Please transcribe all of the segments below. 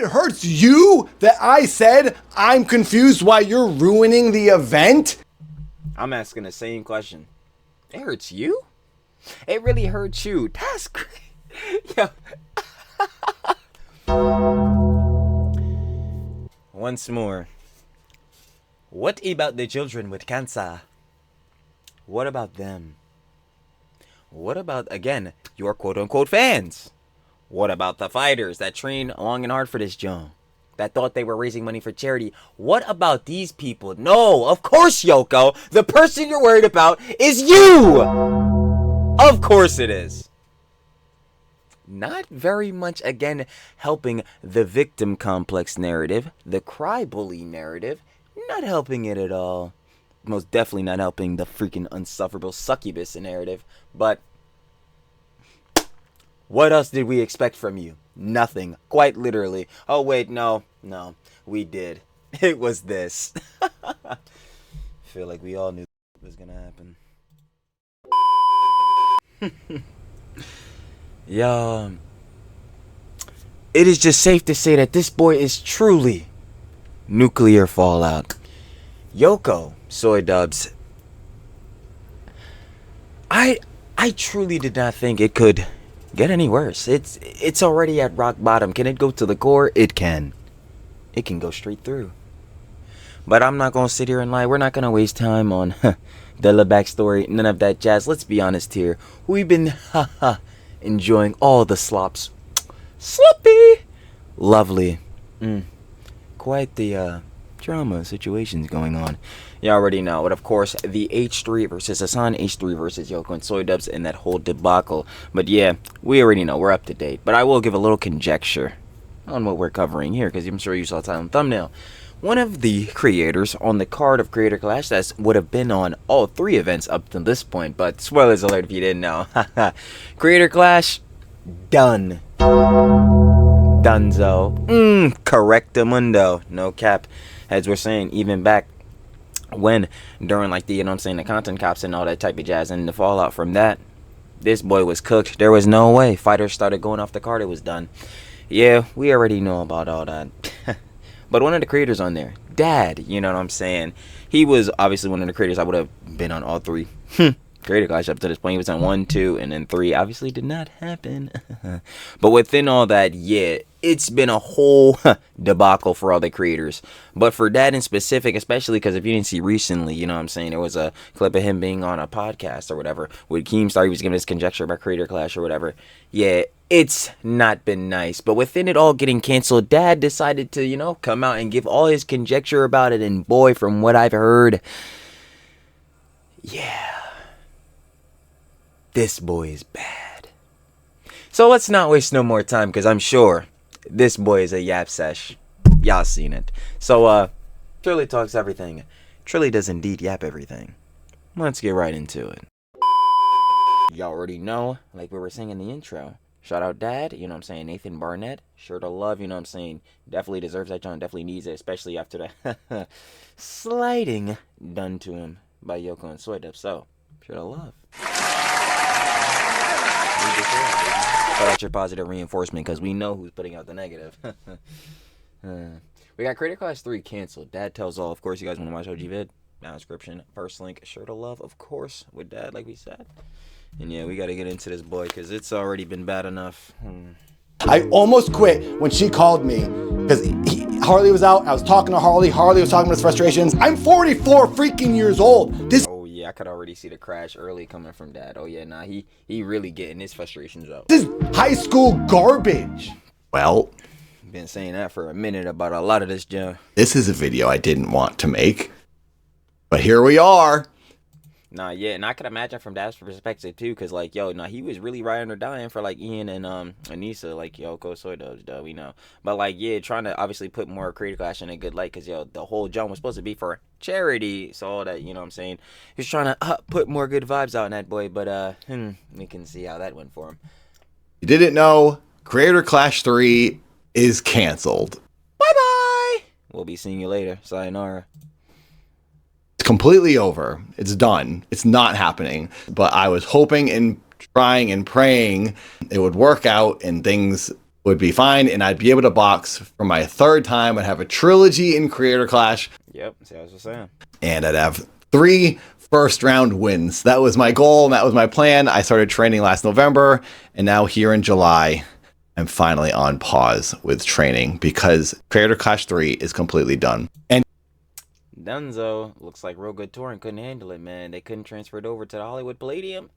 It hurts you that I said I'm confused why you're ruining the event? I'm asking the same question. It hurts you? It really hurts you. That's great. Yo. Once more. What about the children with cancer? What about them? What about, again, your quote-unquote fans? What about the fighters that train long and hard for this job? That thought they were raising money for charity? What about these people? No, of course, Yoko. The person you're worried about is you! Of course it is. Not very much, again, helping the victim complex narrative, the cry bully narrative. Not helping it at all. Most definitely not helping the freaking unsufferable succubus narrative. But what else did we expect from you? Nothing. Quite literally. Oh, wait, no, we did. It was this. I feel like we all knew it was gonna happen. Yeah. It is just safe to say that this boy is truly nuclear fallout. Yoko, Idubbbz. I truly did not think it could get any worse. It's already at rock bottom. Can it go to the core? It can. It can go straight through. But I'm not gonna sit here and lie. We're not gonna waste time on the backstory. None of that jazz. Let's be honest here. We've been enjoying all the slops. Sloppy. Lovely. Quite the drama situations going on. You already know. But of course, the H3 versus Hassan, H3 versus Yoko and Idubbbz, and that whole debacle. But yeah, we already know. We're up to date. But I will give a little conjecture on what we're covering here, because I'm sure you saw the title and thumbnail. One of the creators on the card of Creator Clash that would have been on all three events up to this point, but spoilers alert if you didn't know. Creator Clash, done. Dunzo. Correctamundo. No cap. As we're saying, even back when, during like the, the content cops and all that type of jazz, and the fallout from that, this boy was cooked. There was no way. Fighters started going off the card, it was done. Yeah, we already know about all that. But one of the creators on there, Dad, he was obviously one of the creators. I would have been on all three. Creator Clash up to this point. He was on 1, 2, and then 3. Obviously did not happen. But within all that, yeah, it's been a whole debacle for all the creators. But for Dad in specific, especially because if you didn't see recently, there was a clip of him being on a podcast or whatever with Keemstar. He was giving his conjecture about Creator Clash or whatever. Yeah, it's not been nice. But within it all getting canceled, Dad decided to, come out and give all his conjecture about it. And boy, from what I've heard, yeah, this boy is bad. So let's not waste no more time, because I'm sure this boy is a yap sesh. Y'all seen it. So, Trilly talks everything. Trilly does indeed yap everything. Let's get right into it. Y'all already know, like we were saying in the intro. Shout out Dad, Nathan Barnett. Sure to love, definitely deserves that John, definitely needs it, especially after the sliding done to him by Yoko and Idubbbz. So, sure to love. Put out your positive reinforcement, because we know who's putting out the negative. We got Creator Clash 3 canceled. Dad tells all. Of course, you guys want to watch OG vid? Down description. First link. Sure to love, of course, with Dad, like we said. And yeah, we got to get into this boy, because it's already been bad enough. I almost quit when she called me, because Harley was out. I was talking to Harley. Harley was talking about his frustrations. I'm 44 freaking years old. I could already see the crash early coming from Dad. Oh yeah, he really getting his frustrations out. This is high school garbage. Well, been saying that for a minute about a lot of this junk. This is a video I didn't want to make, but here we are. Yeah, and I could imagine from Dad's perspective too, because he was really riding or dying for Ian and Anisa, Yoko, Idubbbz, we know. But trying to obviously put more Creator Clash in a good light, because the whole jump was supposed to be for charity, so all that, he's trying to put more good vibes out in that boy. But we can see how that went for him. You didn't know, Creator Clash 3 is canceled. Bye bye. We'll be seeing you later. Sayonara. Completely over. It's done. It's not happening. But I was hoping and trying and praying it would work out and things would be fine, and I'd be able to box for my third time. I'd have a trilogy in Creator Clash. Yep, see what I was saying. And I'd have 3 first round wins. That was my goal, and that was my plan. I started training last November, and now here in July, I'm finally on pause with training because Creator Clash 3 is completely done. And Dunzo, looks like Real Good Touring couldn't handle it, man. They couldn't transfer it over to the Hollywood Palladium.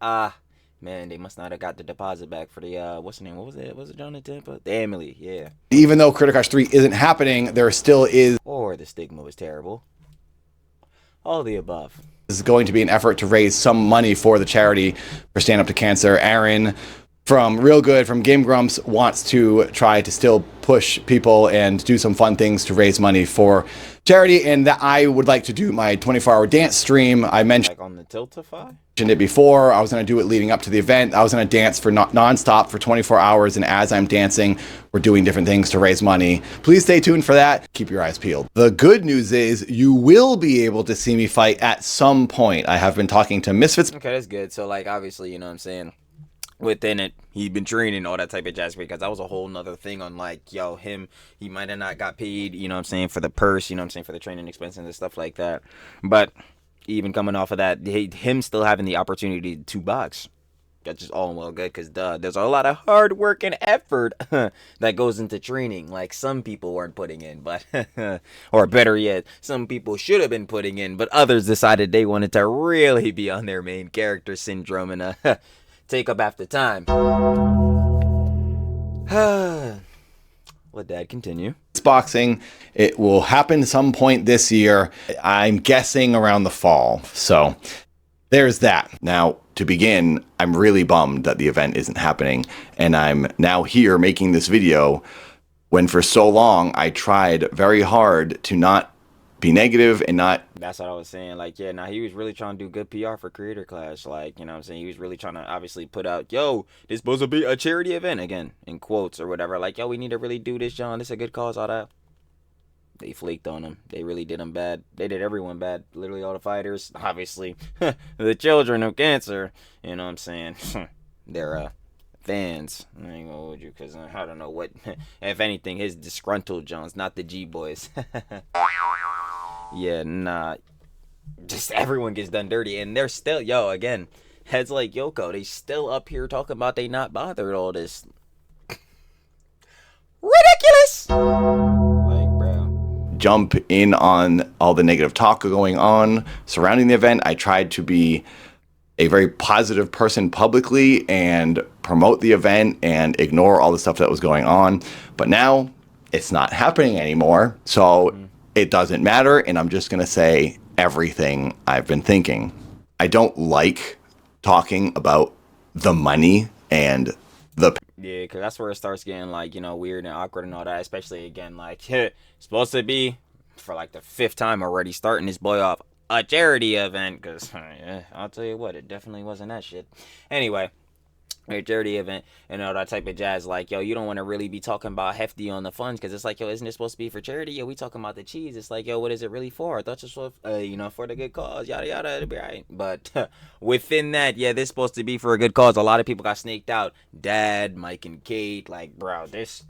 Man, they must not have got the deposit back for the, what's the name? What was it? Was it John in Tampa? The Emily, yeah. even though Creator Clash 3 isn't happening, there still is... Or the stigma was terrible. All the above. This is going to be an effort to raise some money for the charity for Stand Up to Cancer. Aaron from Real Good, from Game Grumps, wants to try to still push people and do some fun things to raise money for charity, and that I would like to do my 24-hour dance stream. I mentioned Like on the Tiltify? it before. I was going to do it leading up to the event. I was going to dance for non-stop for 24 hours, and as I'm dancing, we're doing different things to raise money. Please stay tuned for that. Keep your eyes peeled. The good news is you will be able to see me fight at some point. I have been talking to Misfits. Okay, that's good. So, like, obviously, you know what I'm saying? Within it, he'd been training all that type of jazz, because that was a whole nother thing on, like, yo, he might have not got paid, you know what I'm saying, for the purse, you know what I'm saying, for the training expenses and stuff like that. But even coming off of that, him still having the opportunity to box, that's just all well good, because there's a lot of hard work and effort that goes into training, like some people weren't putting in, but or better yet, some people should have been putting in, but others decided they wanted to really be on their main character syndrome and take up half the time. Let Dad continue. Boxing, it will happen some point this year. I'm guessing around the fall. So there's that. Now, to begin, I'm really bummed that the event isn't happening, and I'm now here making this video when for so long I tried very hard to not be negative and not... That's what I was saying. Like, yeah, now he was really trying to do good PR for Creator Clash. Like, you know what I'm saying? He was really trying to obviously put out, yo, this supposed to be a charity event, again, in quotes or whatever. Like, yo, we need to really do this, John. This is a good cause, all that. They flaked on him. They really did him bad. They did everyone bad. Literally all the fighters. Obviously, the children of cancer. You know what I'm saying? They're fans. I ain't gonna hold you, because I don't know what. If anything, his disgruntled Johns, not the G boys. Yeah, nah. Just everyone gets done dirty, and they're still, yo, again, heads like Yoko, they still up here talking about they not bothered all this. Ridiculous! Like, bro. Jump in on all the negative talk going on surrounding the event. I tried to be a very positive person publicly and promote the event and ignore all the stuff that was going on. But now it's not happening anymore. So it doesn't matter. And I'm just going to say everything I've been thinking. I don't like talking about the money and the... Yeah, because that's where it starts getting, like, you know, weird and awkward and all that. Especially, again, like, supposed to be, for like the 5th time already, starting this boy off a charity event. Because, yeah, I'll tell you what, it definitely wasn't that shit. Anyway, a charity event and all that type of jazz. Like, yo, you don't want to really be talking about hefty on the funds, because it's like, yo, isn't it supposed to be for charity? Yo, we talking about the cheese. It's like, yo, what is it really for? I thought it was for, you know, for the good cause, yada yada, it'll be right. But within that, yeah, this supposed to be for a good cause. A lot of people got snaked out. Dad, Mike, and Kate, like, bro, this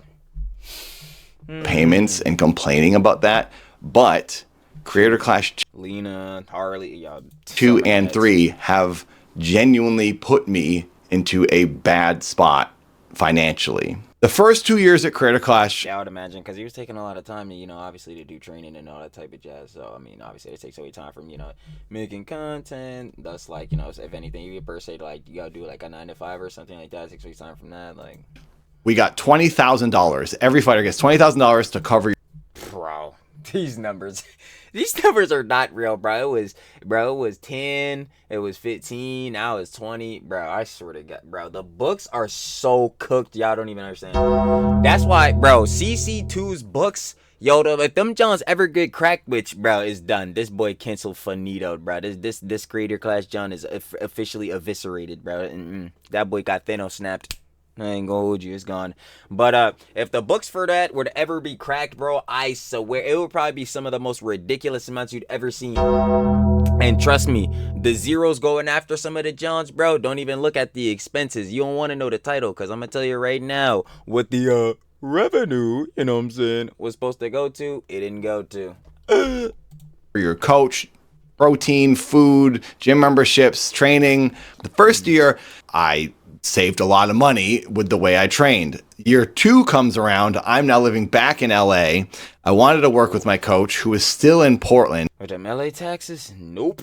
payments and complaining about that. But Creator Clash Lena, Harley, y'all, 2 and 3 have genuinely put me into a bad spot financially. The first 2 years at Creator Clash, yeah, I would imagine, because he was taking a lot of time, you know, obviously to do training and all that type of jazz. So, I mean, obviously it takes away time from, you know, making content. Thus, like, you know, if anything, you per se, like, you gotta do like a 9 to 5 or something like that. It takes away time from that. Like, we got $20,000. Every fighter gets $20,000 to cover. Bro, these numbers are not real, bro. It was 10, it was 15, now it's 20. Bro, I swear to God, bro, the books are so cooked, y'all don't even understand. That's why, bro, CC2's books, yo, if them Johns ever get cracked, which, bro, is done. This boy canceled finito, bro. This Creator Clash John is officially eviscerated, bro. That boy got Thanos snapped. I ain't gonna hold you, it's gone. But if the books for that were to ever be cracked, bro, I swear it would probably be some of the most ridiculous amounts you'd ever seen. And trust me, the zeros going after some of the Johns, bro, don't even look at the expenses. You don't want to know the title, because I'm gonna tell you right now what the revenue, you know what I'm saying, was supposed to go to, it didn't go to. For your coach, protein, food, gym memberships, training. The first year, I saved a lot of money with the way I trained. Year 2 comes around. I'm now living back in LA. I wanted to work with my coach, who is still in Portland. With them LA taxes? Nope.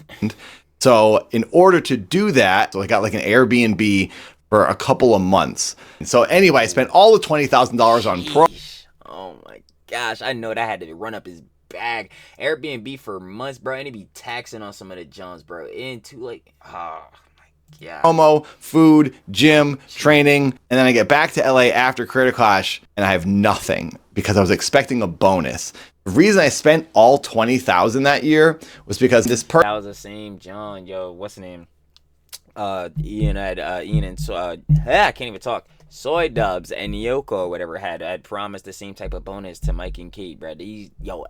So in order to do that, so I got like an Airbnb for a couple of months. So anyway, I spent all the $20,000 on pro. Oh my gosh, I know that had to run up his bag. Airbnb for months, bro, and it be taxing on some of the Johns, bro. Into like, oh my god. Promo, food, gym, training, and then I get back to LA after Creator Clash, and I have nothing because I was expecting a bonus. The reason I spent all $20,000 that year was because this person. That was the same John, yo. What's the name? Ian and I can't even talk. Idubbbz and Yoko or whatever had promised the same type of bonus to Mike and Kate, bro.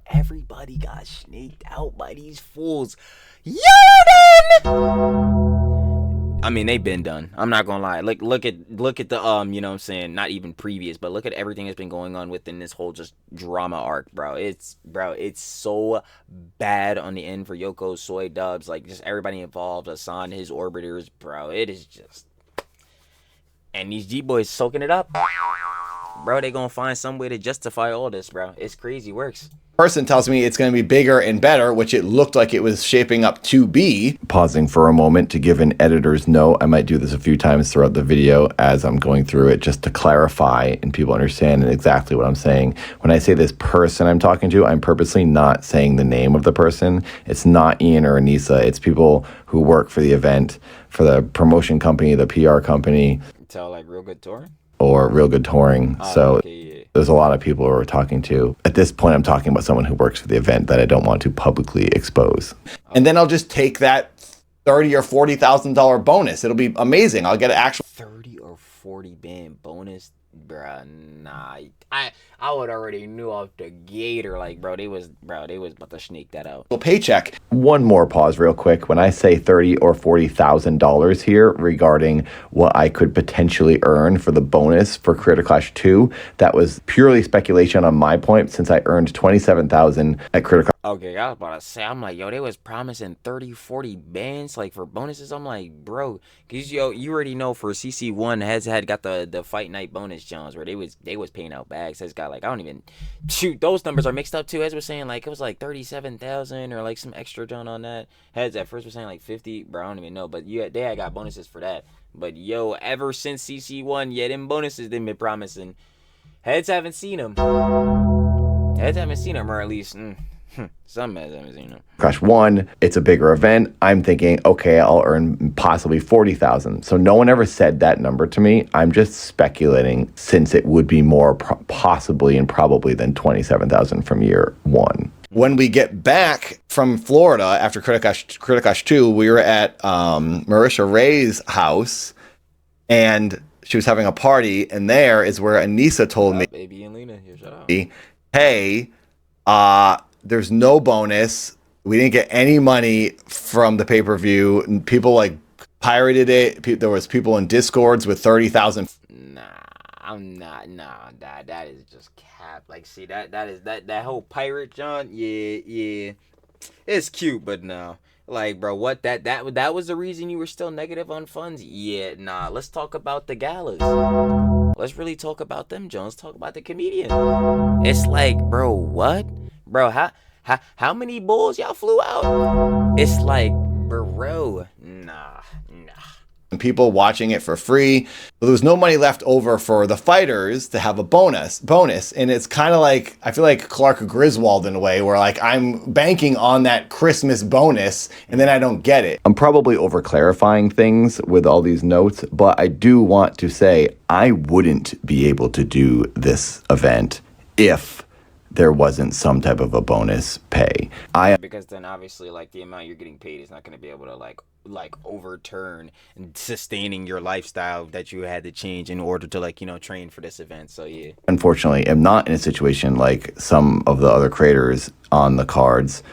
Everybody got snaked out by these fools. I mean, they've been done. I'm not gonna lie. Look at the you know what I'm saying, not even previous, but look at everything that's been going on within this whole just drama arc, bro. It's so bad on the end for Yoko, Idubbbz, like just everybody involved, Hassan, his orbiters, bro. It is just, and these G boys soaking it up, bro. They gonna find some way to justify all this, bro. It's crazy works. Person tells me it's going to be bigger and better, which it looked like it was shaping up to be. Pausing for a moment to give an editor's note. I might do this a few times throughout the video as I'm going through it, just to clarify and people understand exactly what I'm saying. When I say this person I'm talking to, I'm purposely not saying the name of the person. It's not Ian or Anisa. It's people who work for the event, for the promotion company, the PR company. Tell like Real Good Touring? Or Real Good Touring. So okay, yeah. There's a lot of people who we're talking to. At this point, I'm talking about someone who works for the event that I don't want to publicly expose. And then I'll just take that $30,000 or $40,000 bonus. It'll be amazing. I'll get an actual 30 or 40 band bonus, bruh. Nah, I would already knew off the gate, or like, bro, they was about to snake that out. Paycheck. One more pause real quick. When I say $30,000 or $40,000 here regarding what I could potentially earn for the bonus for Creator Clash 2, that was purely speculation on my point, since I earned $27,000 at Creator Clash. Okay, I was about to say, I'm like, yo, they was promising 30, 40 bands, like, for bonuses. I'm like, bro, because, yo, you already know for CC1, Heads had got the fight night bonus, Johns, where they was paying out bags. Heads got, like, I don't even, shoot, those numbers are mixed up, too. Heads was saying, like, it was, like, 37,000 or, like, some extra John on that. Heads at first was saying, like, 50, bro, I don't even know, but they had got bonuses for that. But, yo, ever since CC1, yeah, them bonuses they've been promising. Heads haven't seen them. Heads haven't seen them, or at least, some has haven't seen them. Crash 1, it's a bigger event. I'm thinking, okay, I'll earn possibly $40,000. So no one ever said that number to me. I'm just speculating, since it would be more possibly and probably than $27,000 from year 1. When we get back from Florida after Creator Clash 2, we were at Marisha Ray's house, and she was having a party, and there is where Anisa told me, Baby and Lena, here, shut up. Hey, there's no bonus. We didn't get any money from the pay-per-view. People like pirated it. There was people in Discords with 30,000. Nah, I'm not. Nah, that is just cap. Like, see, that whole pirate John. Yeah, it's cute, but no. Like, bro, what that was the reason you were still negative on funds? Yeah, nah. Let's talk about the galas. Let's really talk about them, Jones. Talk about the comedian. It's like, bro, what? Bro, how many bulls y'all flew out? It's like, bro, nah. People watching it for free. But there was no money left over for the fighters to have a bonus. And it's kind of like, I feel like Clark Griswold in a way, where like I'm banking on that Christmas bonus and then I don't get it. I'm probably over clarifying things with all these notes, but I do want to say I wouldn't be able to do this event if there wasn't some type of a bonus pay. Because then obviously, like, the amount you're getting paid is not going to be able to like overturn and sustaining your lifestyle that you had to change in order to, like, you know, train for this event. So yeah, unfortunately, am not in a situation like some of the other creators on the cards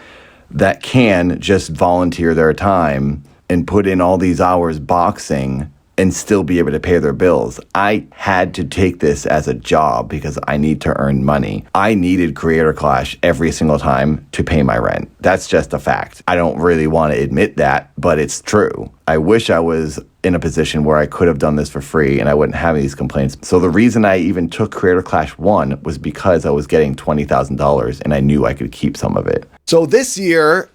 that can just volunteer their time and put in all these hours boxing and still be able to pay their bills. I had to take this as a job because I need to earn money. I needed Creator Clash every single time to pay my rent. That's just a fact. I don't really want to admit that, but it's true. I wish I was in a position where I could have done this for free and I wouldn't have these complaints. So the reason I even took Creator Clash 1 was because I was getting $20,000 and I knew I could keep some of it. So this year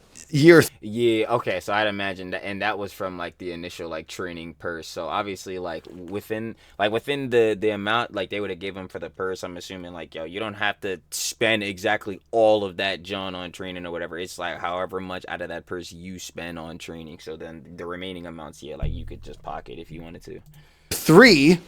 yeah, okay, so I'd imagine that, and that was from like the initial like training purse. So obviously like within the amount like they would have given for the purse, I'm assuming like, yo, you don't have to spend exactly all of that John on training or whatever. It's like however much out of that purse you spend on training. So then the remaining amounts, yeah, like you could just pocket if you wanted to. 3,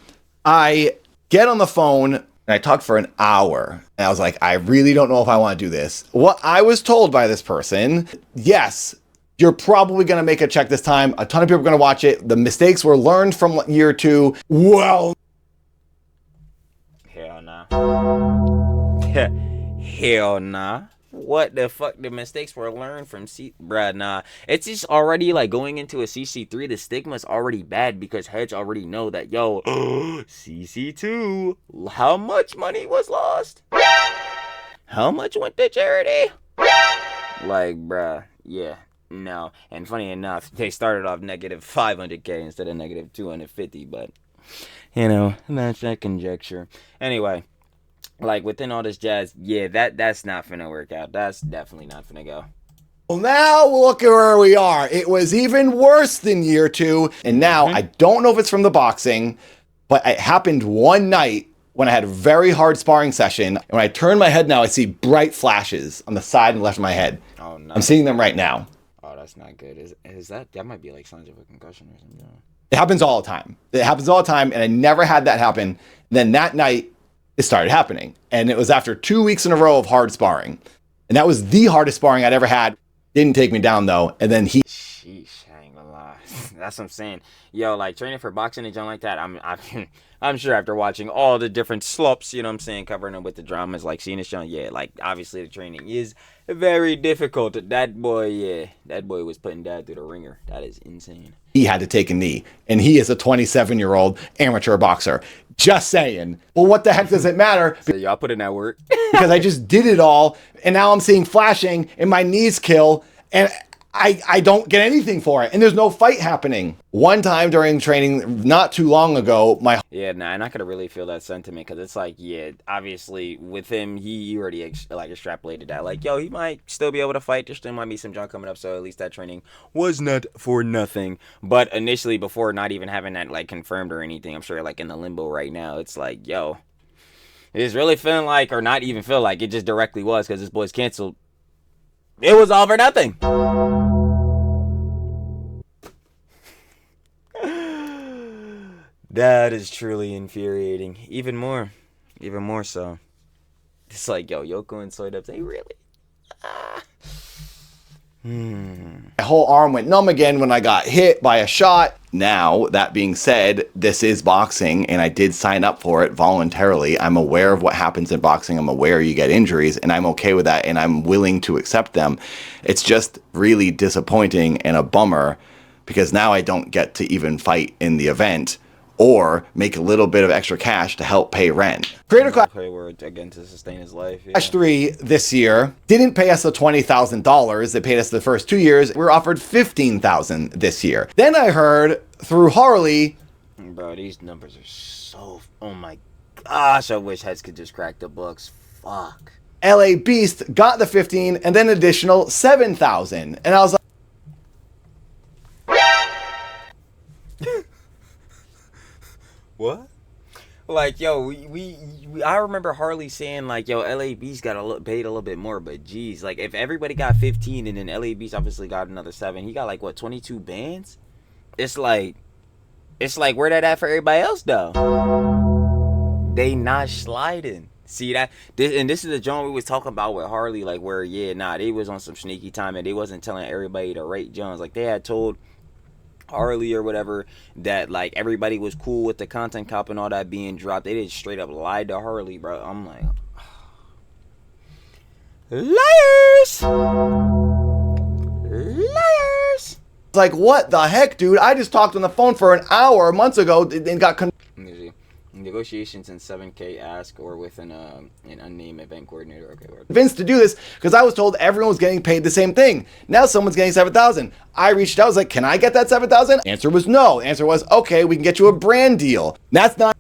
I get on the phone and I talked for an hour. And I was like, I really don't know if I want to do this. What I was told by this person, yes, you're probably going to make a check this time. A ton of people are going to watch it. The mistakes were learned from year 2. Well, hell nah. Hell nah. What the fuck? The mistakes were learned from bruh, nah. It's just already like going into a CC3, the stigma's already bad because heads already know that, yo, CC2, how much money was lost? How much went to charity? Like, bruh, yeah, no. And funny enough, they started off negative 500K instead of negative 250, but, you know, that's that conjecture. Anyway. Like, within all this jazz, yeah, that's not finna work out. That's definitely not finna go. Well, now look at where we are. It was even worse than year 2. And now I don't know if it's from the boxing, but it happened one night when I had a very hard sparring session. And when I turn my head now, I see bright flashes on the side and left of my head. Oh, no. I'm seeing them right now. Oh, that's not good. Is that might be like signs of a concussion or something. It happens all the time. It happens all the time. And I never had that happen. Then that night, it started happening. And it was after 2 weeks in a row of hard sparring. And that was the hardest sparring I'd ever had. Didn't take me down though. And then sheesh, I ain't gonna lie. That's what I'm saying. Yo, like training for boxing and something like that, I'm sure after watching all the different slops, you know what I'm saying, covering them with the dramas, like seeing this young, yeah, like obviously the training is very difficult. That boy was putting dad through the ringer. That is insane. He had to take a knee. And he is a 27-year-old amateur boxer. Just saying. Well, what the heck does it matter? So y'all put in that work. Because I just did it all, and now I'm seeing flashing, and my knees kill, and I don't get anything for it, and there's no fight happening. One time during training, not too long ago, yeah, nah, and I could really feel that sentiment, because it's like, yeah, obviously, with him, he already extrapolated that, like, yo, he might still be able to fight, there still might be some junk coming up, so at least that training was not for nothing. But initially, before not even having that, like, confirmed or anything, I'm sure, like, in the limbo right now, it's like, yo, it's really feeling like, or not even feel like, it just directly was, because this boy's canceled. It was all for nothing. That is truly infuriating. Even more so. It's like, yo, Yoko and Soy Dubs, they really? My whole arm went numb again when I got hit by a shot. Now, that being said, this is boxing, and I did sign up for it voluntarily. I'm aware of what happens in boxing. I'm aware you get injuries, and I'm okay with that, and I'm willing to accept them. It's just really disappointing and a bummer, because now I don't get to even fight in the event or make a little bit of extra cash to help pay rent. Creator Clash again to sustain his life. Yeah. 3 this year didn't pay us the $20,000. They paid us the first 2 years. We were offered $15,000 this year. Then I heard through Harley, bro, these numbers are so, oh my gosh, I wish heads could just crack the books. Fuck. LA Beast got the 15 and then additional 7,000. And I was like, what? Like, yo, I remember Harley saying, like, yo, LAB's got paid a little bit more, but geez, like, if everybody got 15 and then LAB's obviously got another 7, he got, like, what, 22 bands? It's like, where that at for everybody else, though? They not sliding. See that? This is the joint we was talking about with Harley, like, where, yeah, nah, they was on some sneaky time, and they wasn't telling everybody to rate Jones. Like, they had told Harley or whatever that like everybody was cool with the content cop and all that being dropped. They just straight up lied to Harley, bro. I'm like, liars. like, what the heck, dude? I just talked on the phone for an hour months ago and got negotiations in 7K ask or with an unnamed event coordinator. Okay, convinced to do this because I was told everyone was getting paid the same thing. Now someone's getting 7,000. I reached out, I was like, can I get that 7,000? Answer was no. Answer was, okay, we can get you a brand deal. That's not.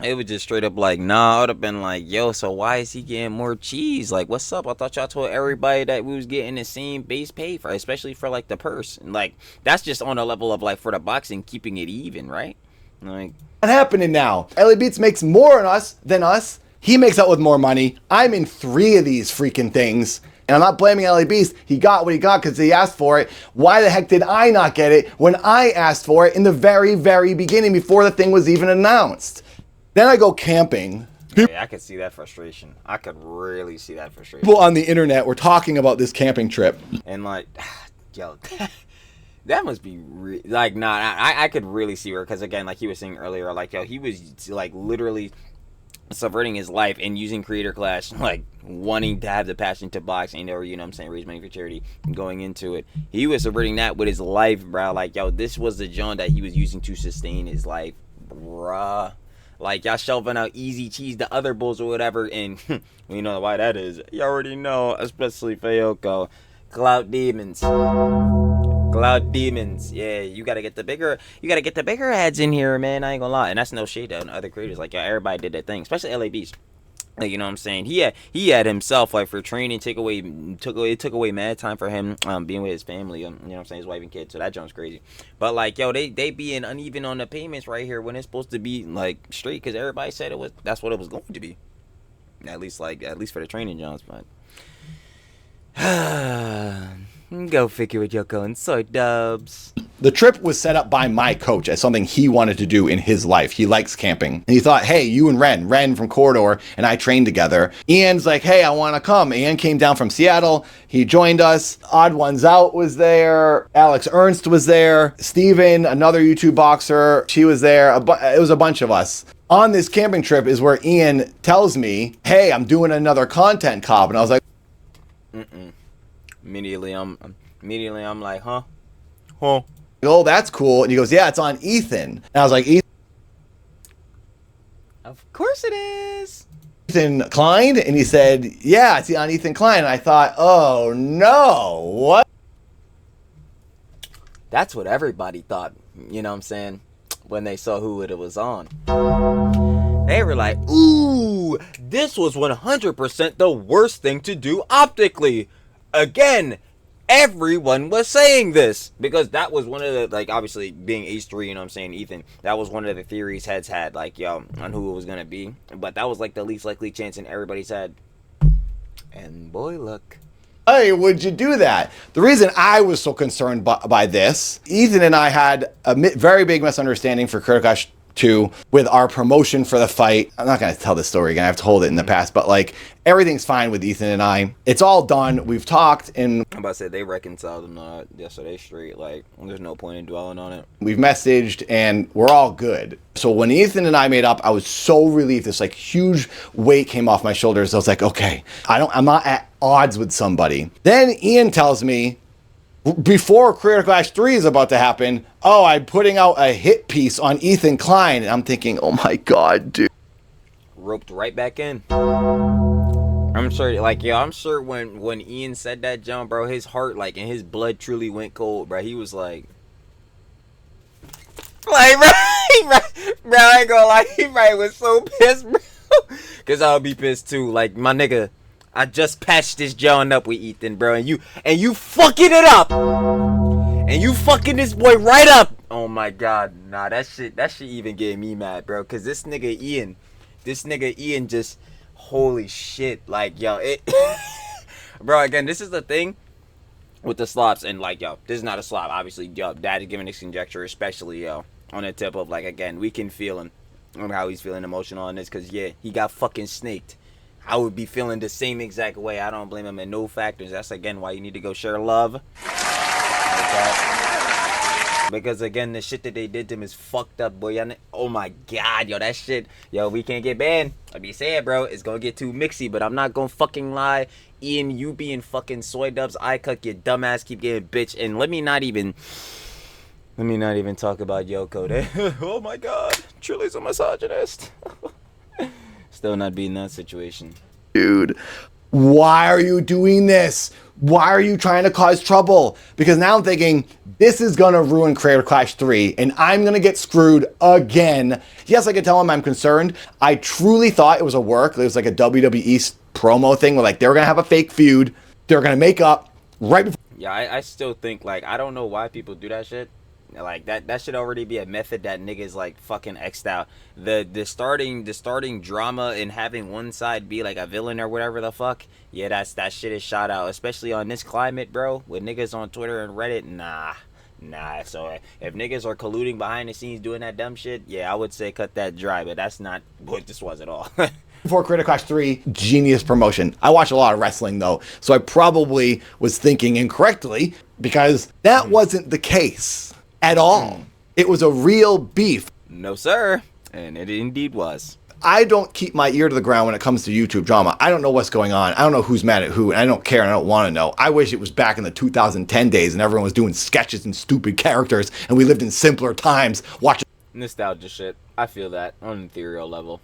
It was just straight up like, nah. I would have been like, yo, so why is he getting more cheese? Like, what's up? I thought y'all told everybody that we was getting the same base pay for, especially for like the purse. And like, that's just on a level of like for the boxing, keeping it even, right? Like, not happening now. LA Beats makes more than us. He makes out with more money. I'm in 3 of these freaking things. And I'm not blaming LA Beast. He got what he got because he asked for it. Why the heck did I not get it when I asked for it in the very, very beginning before the thing was even announced? Then I go camping. I could see that frustration. I could really see that frustration. People on the internet were talking about this camping trip. And like, yo, that must be like, nah, I could really see her because again, like he was saying earlier, like, yo, he was like literally subverting his life and using Creator Clash, like wanting to have the passion to box and or, you know what I'm saying, raise money for charity going into it. He was subverting that with his life, bro. Like, yo, this was the John that he was using to sustain his life, bruh. Like, y'all shelving out Easy Cheese, the other bulls or whatever, and we know why that is. You already know, especially Fayoko. Cloud Demons. Cloud Demons. Yeah, you gotta get the bigger ads in here, man. I ain't gonna lie. And that's no shade on other creators. Like, yeah, everybody did that thing, especially LABs. Like, you know what I'm saying? He had himself, like, for training, took away mad time for him being with his family, you know what I'm saying, his wife and kids. So that jump's crazy. But like, yo, they being uneven on the payments right here when it's supposed to be like straight because everybody said that's what it was going to be. At least for the training jobs, but go figure with Yoko and Idubbbz. The trip was set up by my coach as something he wanted to do in his life. He likes camping. And he thought, hey, you and Ren from Corridor and I trained together. Ian's like, hey, I want to come. Ian came down from Seattle. He joined us. Odd Ones Out was there. Alex Ernst was there. Steven, another YouTube boxer, she was there. It was a bunch of us. On this camping trip is where Ian tells me, hey, I'm doing another content cop. And I was like, Immediately I'm like, huh? Oh, that's cool. And he goes, yeah, it's on Ethan. And I was like, Ethan? Of course it is. Ethan Klein? And he said, yeah, it's on Ethan Klein. And I thought, oh no, what? That's what everybody thought, you know what I'm saying, when they saw who it was on. They were like, ooh, this was 100% the worst thing to do optically. Again, everyone was saying this because that was one of the, like, obviously being H3, you know what I'm saying, Ethan, that was one of the theories heads had, like, yo, on who it was gonna be, but that was like the least likely chance in everybody's head. And boy, look. Hey, would you do that? The reason I was so concerned by this, Ethan and I had a very big misunderstanding for Critical Clash 2 with our promotion for the fight. I'm not going to tell this story again. I've told it in the past, but like everything's fine with Ethan and I. It's all done. We've talked and I'm about to say they reconciled and yesterday straight. Like there's no point in dwelling on it. We've messaged and we're all good. So when Ethan and I made up, I was so relieved. This like huge weight came off my shoulders. I was like, okay, I'm not at odds with somebody. Then Ian tells me, before Creator Clash 3 is about to happen, oh, I'm putting out a hit piece on Ethan Klein. And I'm thinking, oh my God, dude. Roped right back in. I'm sure, like, yo, I'm sure when Ian said that, John, bro, his heart, like, and his blood truly went cold, bro. He was like, bro, I ain't gonna lie, he probably was so pissed, bro. Because I would be pissed too. Like, my nigga, I just patched this John up with Ethan, bro, and you fucking it up, and you fucking this boy right up. Oh my God, nah, that shit even gave me mad, bro, cause this nigga Ian just, holy shit, like, yo, it, bro. Again, this is the thing with the slops, and like, yo, this is not a slop, obviously, yo, Dad is giving this conjecture, especially, yo, on the tip of, like, again, we can feel him on how he's feeling emotional on this, cause yeah, he got fucking snaked. I would be feeling the same exact way. I don't blame him in no factors. That's, again, why you need to go share love. Because, again, the shit that they did to him is fucked up, boy. Oh, my God, yo, that shit. Yo, we can't get banned. I be saying, bro, it's going to get too mixy, but I'm not going to fucking lie. Ian, you being fucking Idubbbz, I cut your dumbass, keep getting bitch. And let me not even... Let me not even talk about Yoko. Oh my god, Trilly's a misogynist. Still not being that situation. Dude, why are you doing this? Why are you trying to cause trouble? Because now I'm thinking, this is gonna ruin Creator Clash 3, and I'm gonna get screwed again. Yes, I can tell him I'm concerned. I truly thought it was a work. It was like a WWE promo thing where like they were gonna have a fake feud. They were gonna make up right before. Yeah, I still think, like, I don't know why people do that shit. Like, that should already be a method that niggas, like, fucking X'd out. The starting drama and having one side be, like, a villain or whatever the fuck, yeah, that shit is shot out. Especially on this climate, bro, with niggas on Twitter and Reddit, nah. So if niggas are colluding behind the scenes doing that dumb shit, yeah, I would say cut that dry, but that's not what this was at all. Before Creator Clash 3, genius promotion. I watch a lot of wrestling though, so I probably was thinking incorrectly because that wasn't the case at all. It was a real beef. No, sir. And it indeed was. I don't keep my ear to the ground when it comes to YouTube drama. I don't know what's going on. I don't know who's mad at who, and I don't care and I don't want to know. I wish it was back in the 2010 days and everyone was doing sketches and stupid characters and we lived in simpler times watching Nostalgia shit. I feel that on an ethereal level.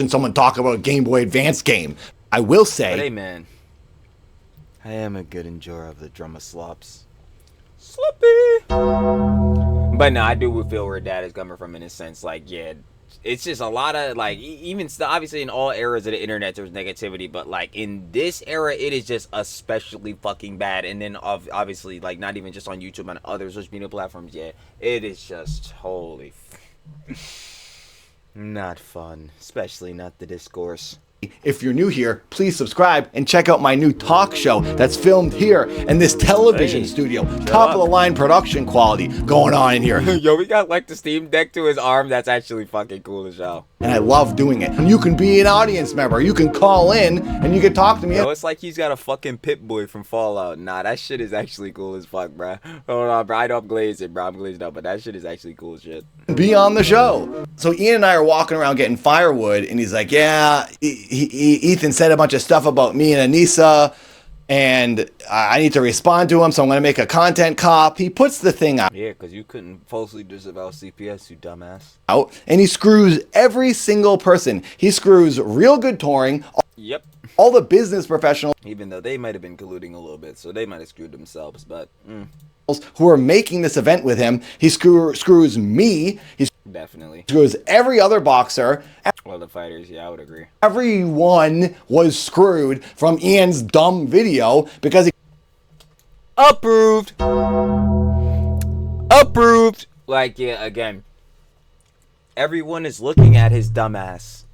someone talk about a Game Boy Advance game. I will say... But hey, man. I am a good enjoyer of the drama slops. Sloppy! But no, I do feel where Dad is coming from in a sense. Like, yeah, it's just a lot of, like, even still, obviously in all eras of the internet there was negativity, but like in this era it is just especially fucking bad. And then obviously, like, not even just on YouTube, on other social media platforms, yeah, it is just holy not fun, especially not the discourse. If you're new here, please subscribe and check out my new talk show that's filmed here in this television studio. Top of the line production quality going on in here. Yo, we got like the Steam Deck to his arm. That's actually fucking cool as hell. And I love doing it. And you can be an audience member. You can call in and you can talk to me. Yo, it's like he's got a fucking Pip-Boy from Fallout. Nah, that shit is actually cool as fuck, bro. Hold on, bro. I don't glaze it, bro. I'm glazed up, but that shit is actually cool as shit. Be on the show. So Ian and I are walking around getting firewood, and he's like, yeah, Ethan said a bunch of stuff about me and Anisa, and I need to respond to him, so I'm going to make a content cop. He puts the thing out. Yeah, because you couldn't falsely disavow CPS, you dumbass. And he screws every single person. He screws Real Good Touring. Yep. All the business professionals. Even though they might have been colluding a little bit, so they might have screwed themselves, but... who are making this event with him. He screws me. He definitely screws every other boxer. Well, the fighters, yeah, I would agree. Everyone was screwed from Ian's dumb video because he... Approved. Like, yeah, again, everyone is looking at his dumbass.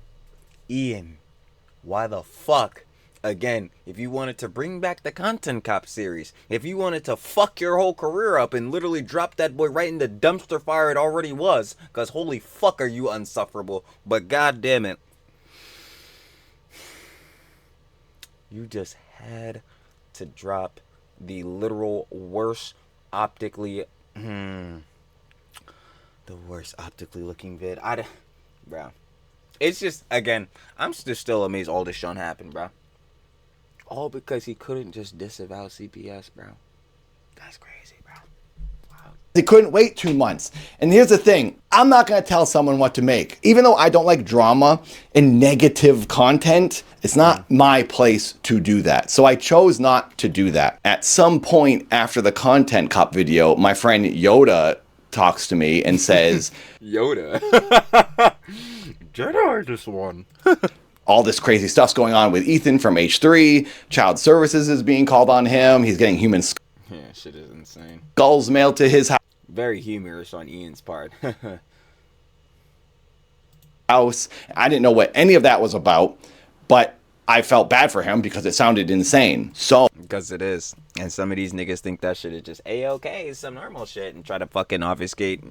Ian, why the fuck? Again, if you wanted to bring back the Content Cop series, if you wanted to fuck your whole career up and literally drop that boy right in the dumpster fire it already was, because holy fuck are you unsufferable, but god damn it, you just had to drop the literal worst optically, the worst optically looking vid. Bro, it's just, again, I'm still amazed all this shit happened, bro. All because he couldn't just disavow CPS, bro. That's crazy, bro. Wow. He couldn't wait 2 months. And here's the thing. I'm not going to tell someone what to make. Even though I don't like drama and negative content, it's not my place to do that. So I chose not to do that. At some point after the Content Cop video, my friend Yoda talks to me and says... Yoda? Jedi just won. All this crazy stuff's going on with Ethan from H3. Child Services is being called on him. He's getting human yeah, shit is insane. Skulls mailed to his Very humorous on Ian's part. house. I didn't know what any of that was about, but I felt bad for him because it sounded insane. So because it is. And some of these niggas think that shit is just A-okay, it's some normal shit, and try to fucking obfuscate.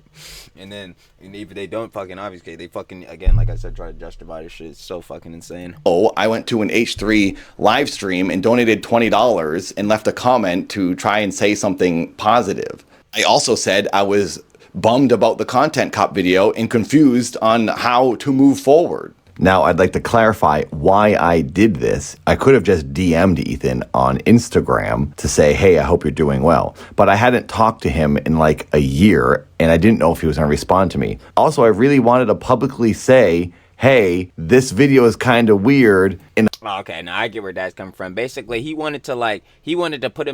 And then, and even they don't fucking obfuscate, they fucking, again, like I said, try to justify this shit. It's so fucking insane. Oh, I went to an H3 live stream and donated $20 and left a comment to try and say something positive. I also said I was bummed about the Content Cop video and confused on how to move forward. Now, I'd like to clarify why I did this. I could have just DM'd Ethan on Instagram to say, hey, I hope you're doing well. But I hadn't talked to him in like a year, and I didn't know if he was going to respond to me. Also, I really wanted to publicly say, hey, this video is kind of weird. And okay, now I get where that's coming from. Basically, he wanted to put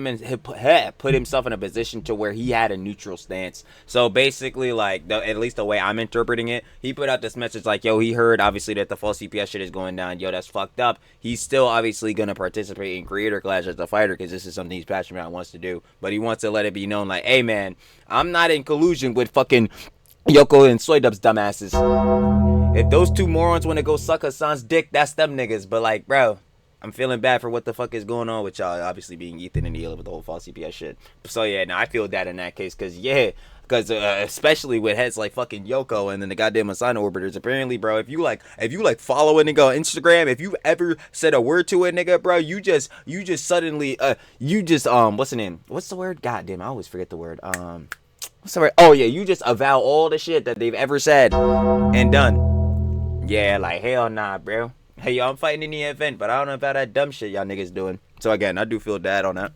himself in a position to where he had a neutral stance. So basically, like, at least the way I'm interpreting it, he put out this message like, yo, he heard obviously that the false CPS shit is going down. Yo, that's fucked up. He's still obviously gonna participate in Creator Clash as a fighter because this is something he's passionate about and wants to do. But he wants to let it be known, like, hey man, I'm not in collusion with fucking Yoko and Idubbbz dumbasses. If those two morons want to go suck Hassan's dick, that's them niggas. But like, bro, I'm feeling bad for what the fuck is going on with y'all. Obviously being Ethan and dealing with the whole false CPS shit. So yeah, now I feel that in that case. Because especially with heads like fucking Yoko and then the goddamn Asana orbiters. Apparently, bro, if you like follow a nigga on Instagram, if you ever said a word to a nigga, bro, you just suddenly what's the name? What's the word? Goddamn, I always forget the word. What's the word? Oh yeah, you just avow all the shit that they've ever said and done. Yeah, like, hell nah, bro. Hey, yo, I'm fighting in the event, but I don't know about that dumb shit y'all niggas doing. So, again, I do feel bad on that.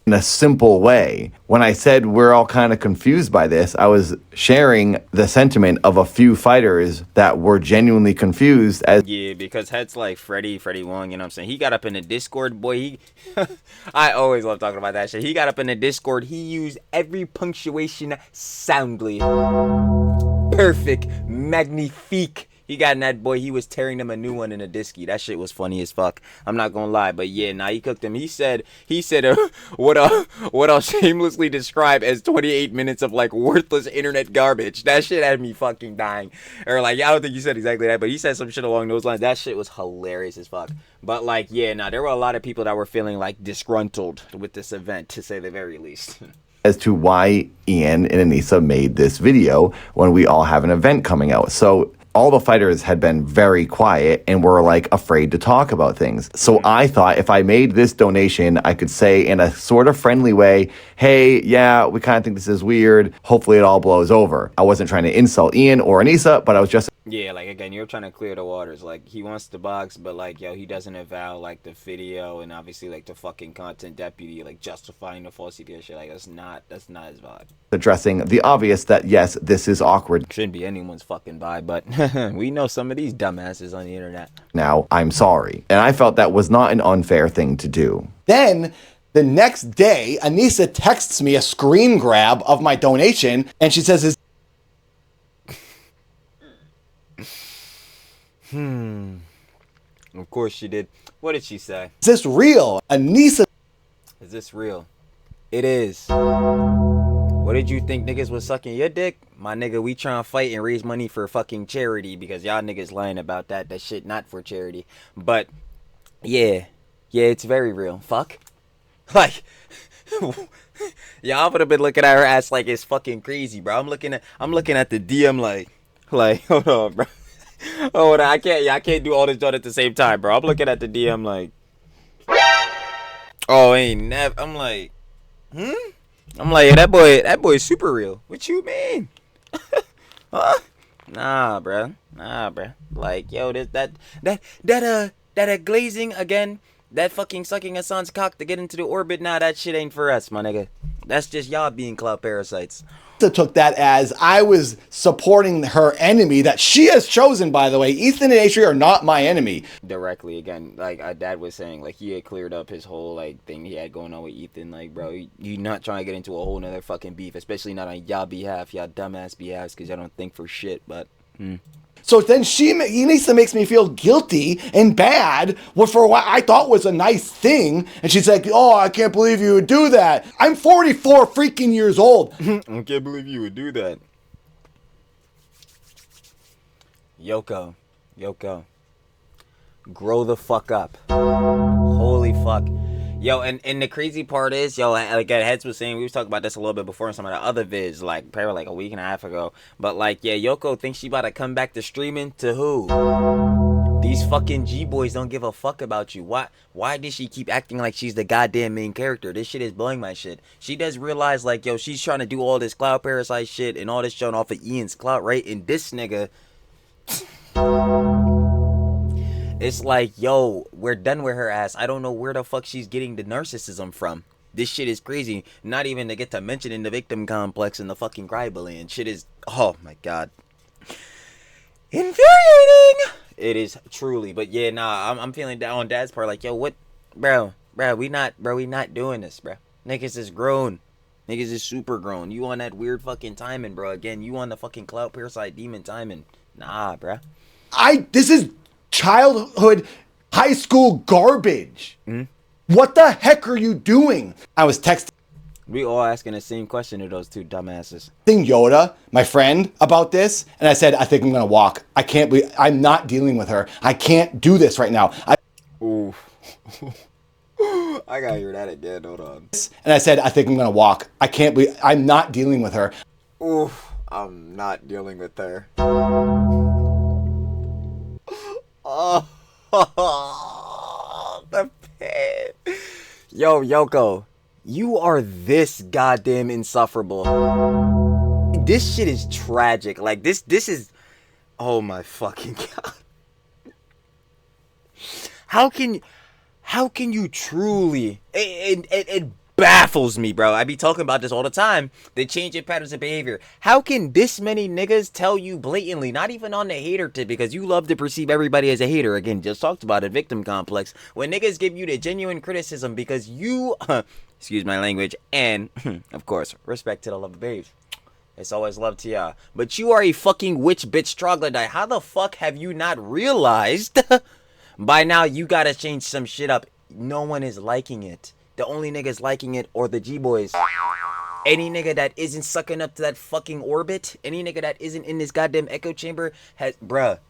in a simple way. When I said we're all kind of confused by this, I was sharing the sentiment of a few fighters that were genuinely confused. Yeah, because heads like Freddie Wong, you know what I'm saying? He got up in the Discord, boy. I always love talking about that shit. He got up in the Discord. He used every punctuation soundly. Perfect. Magnifique. He got in that boy. He was tearing them a new one in a disky. That shit was funny as fuck. I'm not gonna lie, but yeah, nah, he cooked him. He said what I'll shamelessly describe as 28 minutes of like worthless internet garbage. That shit had me fucking dying. Or like, I don't think he said exactly that, but he said some shit along those lines. That shit was hilarious as fuck. But like, yeah, nah, there were a lot of people that were feeling like disgruntled with this event, to say the very least. As to why Ian and Anisa made this video when we all have an event coming out. So all the fighters had been very quiet and were like afraid to talk about things. So I thought if I made this donation, I could say in a sort of friendly way, hey, yeah, we kind of think this is weird. Hopefully it all blows over. I wasn't trying to insult Ian or Anisa, but I was just... Yeah, like, again, you're trying to clear the waters. Like, he wants to box, but, like, yo, he doesn't avow, like, the video and obviously, like, the fucking content deputy, like, justifying the false CPS shit. Like, that's not his vibe. Addressing the obvious that, yes, this is awkward. Shouldn't be anyone's fucking vibe, but we know some of these dumbasses on the internet. Now, I'm sorry. And I felt that was not an unfair thing to do. Then... the next day, Anisa texts me a screen grab of my donation, and she says, Of course she did. What did she say? is this real? Anisa... Is this real? It is. What did you think niggas was sucking your dick? My nigga, we trying to fight and raise money for fucking charity because y'all niggas lying about that. That shit not for charity. But, yeah. Yeah, it's very real. Fuck. Like, y'all would have been looking at her ass like it's fucking crazy, bro. I'm looking at the DM like, hold on, bro. Hold on, I can't do all this done at the same time, bro. I'm looking at the DM like, oh, I'm like, I'm like, yeah, that boy's super real. What you mean? Huh? Nah, bro. Like, yo, that glazing again. That fucking sucking Hassan's cock to get into the orbit, nah, that shit ain't for us, my nigga. That's just y'all being cloud parasites. took that as I was supporting her enemy that she has chosen, by the way. Ethan and Atri are not my enemy. Directly, again, like Dad was saying, like, he had cleared up his whole, like, thing he had going on with Ethan. Like, bro, you not trying to get into a whole nother fucking beef, especially not on y'all behalf, y'all dumbass behalves, because y'all don't think for shit, but, So then Anisa makes me feel guilty and bad for what I thought was a nice thing. And she's like, oh, I can't believe you would do that. I'm 44 freaking years old. I can't believe you would do that. Yoko. Grow the fuck up. Holy fuck. Yo, and the crazy part is, yo, like Heads was saying, we was talking about this a little bit before in some of the other vids, like probably like a week and a half ago. But like, yeah, Yoko thinks she about to come back to streaming to who? These fucking G-boys don't give a fuck about you. Why does she keep acting like she's the goddamn main character? This shit is blowing my shit. She does realize, like, yo, she's trying to do all this cloud parasite shit and all this showing off of Ian's clout, right? And this nigga... It's like, yo, we're done with her ass. I don't know where the fuck she's getting the narcissism from. This shit is crazy. Not even to get to mentioning the victim complex and the fucking cryballying. Shit is, oh my god, infuriating. It is truly. But yeah, nah, I'm feeling down on Dad's part. Like, yo, what, bro, we not doing this, bro. Niggas is grown. Niggas is super grown. You on that weird fucking timing, bro. Again, you on the fucking clout parasite demon timing. Nah, bro. This is childhood, high school garbage. Mm-hmm. What the heck are you doing? I was texting We all asking the same question to those two dumbasses. Yoda, my friend, about this, and I said, I think I'm gonna walk. I can't believe I'm not dealing with her. I can't do this right now. Ooh. I gotta hear that again. Hold on. And I said, I think I'm gonna walk. I can't believe I'm not dealing with her. Ooh, I'm not dealing with her. Oh, the pain. Yo, Yoko, you are this goddamn insufferable. This shit is tragic. Like, this is, oh my fucking god. How can you truly, it baffles me, bro. I be talking about this all the time. The changing patterns of behavior. How can this many niggas tell you blatantly, not even on the hater tip, because you love to perceive everybody as a hater. Again, just talked about it, victim complex. When niggas give you the genuine criticism because you, excuse my language, and, of course, respect to the love of babes. It's always love to y'all. But you are a fucking witch bitch troglodyte. How the fuck have you not realized by now you gotta change some shit up? No one is liking it. The only niggas liking it are the G-boys. Any nigga that isn't sucking up to that fucking orbit, any nigga that isn't in this goddamn echo chamber has, bruh,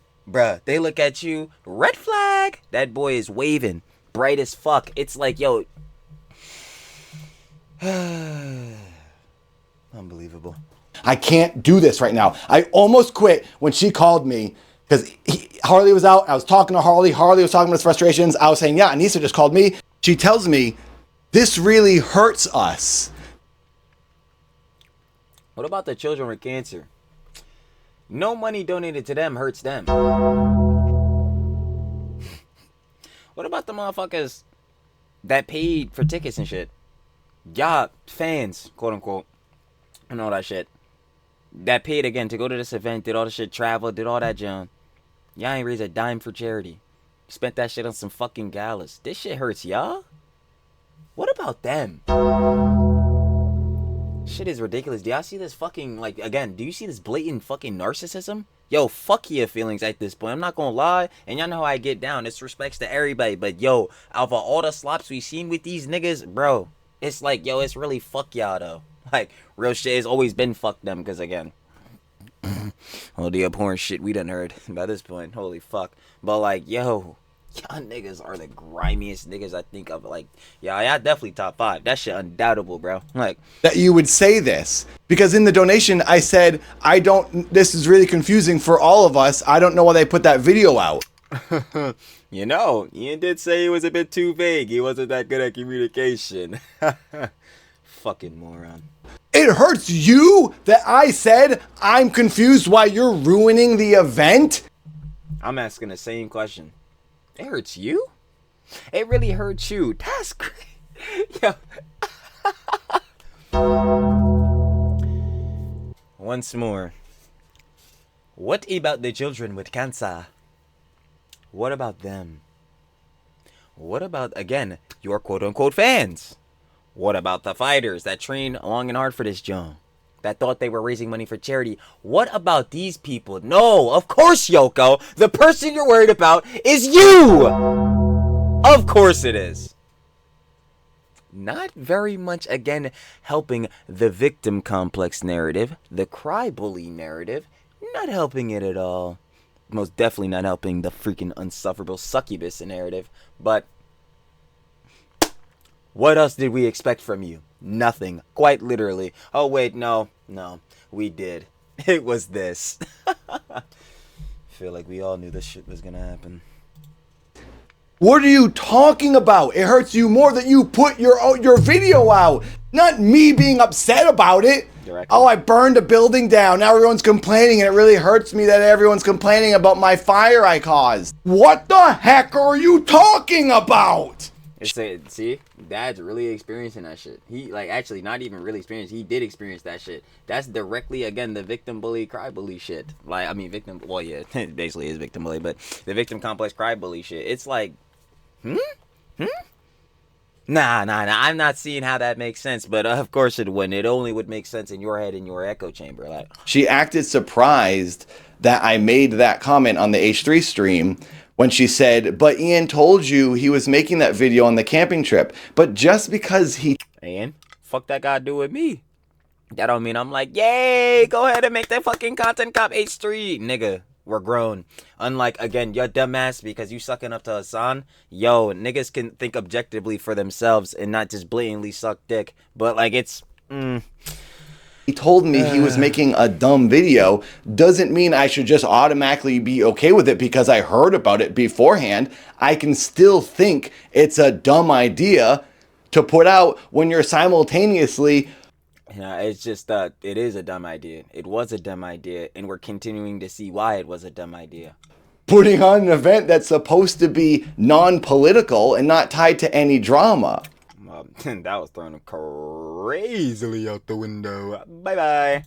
they look at you, red flag. That boy is waving, bright as fuck. It's like, yo, unbelievable. I can't do this right now. I almost quit when she called me because Harley was out. I was talking to Harley. Harley was talking about his frustrations. I was saying, yeah, Anisa just called me. She tells me, this really hurts us. What about the children with cancer? No money donated to them hurts them. What about the motherfuckers that paid for tickets and shit? Y'all fans, quote unquote, and all that shit. That paid again to go to this event, did all the shit, travel, did all that junk. Y'all ain't raised a dime for charity. Spent that shit on some fucking galas. This shit hurts y'all. What about them? Shit is ridiculous. Do y'all see this fucking, like, again, do you see this blatant fucking narcissism? Yo, fuck your feelings at this point. I'm not gonna lie. And y'all know how I get down. It's respects to everybody. But, yo, out of all the slops we seen with these niggas, bro, it's like, yo, it's really fuck y'all, though. Like, real shit has always been fuck them. Because, again, all the abhorrent shit we done heard by this point. Holy fuck. But, like, yo, y'all niggas are the grimiest niggas I think of. Like, y'all definitely top 5. That shit undoubtable, bro. Like, that you would say this because in the donation I said, this is really confusing for all of us. I don't know why they put that video out. You know, Ian did say he was a bit too vague. He wasn't that good at communication. Fucking moron. It hurts you that I said I'm confused why you're ruining the event? I'm asking the same question. It hurts you? It really hurts you. That's great. Yo. Once more. What about the children with cancer? What about them? What about, again, your quote-unquote fans? What about the fighters that train long and hard for this junk? That thought they were raising money for charity? What about these people? No, of course, Yoko. The person you're worried about is you! Of course it is. Not very much, again, helping the victim complex narrative, the cry bully narrative. Not helping it at all. Most definitely not helping the freaking unsufferable succubus narrative. But what else did we expect from you? Nothing. Quite literally. Oh, wait, no, we did. It was this. Feel like we all knew this shit was gonna happen. What are you talking about? It hurts you more that you put your video out. Not me being upset about it. directly. Oh, I burned a building down. Now everyone's complaining, and it really hurts me that everyone's complaining about my fire I caused. What the heck are you talking about? See, Dad's really experiencing that shit. He, like, actually not even really experienced. He did experience that shit. That's directly, again, the victim bully cry bully shit. Like, I mean, victim, well, yeah, it basically is victim bully, but the victim complex cry bully shit. It's like, Nah, I'm not seeing how that makes sense, but of course it wouldn't. It only would make sense in your head, in your echo chamber. Like, She acted surprised that I made that comment on the H3 stream when she said, but Ian told you he was making that video on the camping trip. But just because he... and fuck that guy do with me. That don't mean I'm like, yay, go ahead and make that fucking content cop H3. Nigga, we're grown. Unlike, again, your dumbass because you sucking up to Hassan. Yo, niggas can think objectively for themselves and not just blatantly suck dick. But, like, it's... He told me he was making a dumb video doesn't mean I should just automatically be okay with it because I heard about it beforehand. I can still think it's a dumb idea to put out when you're simultaneously... Yeah, it's just it is a dumb idea. It was a dumb idea, and we're continuing to see why it was a dumb idea. putting on an event that's supposed to be non-political and not tied to any drama. That was thrown crazily out the window. Bye-bye.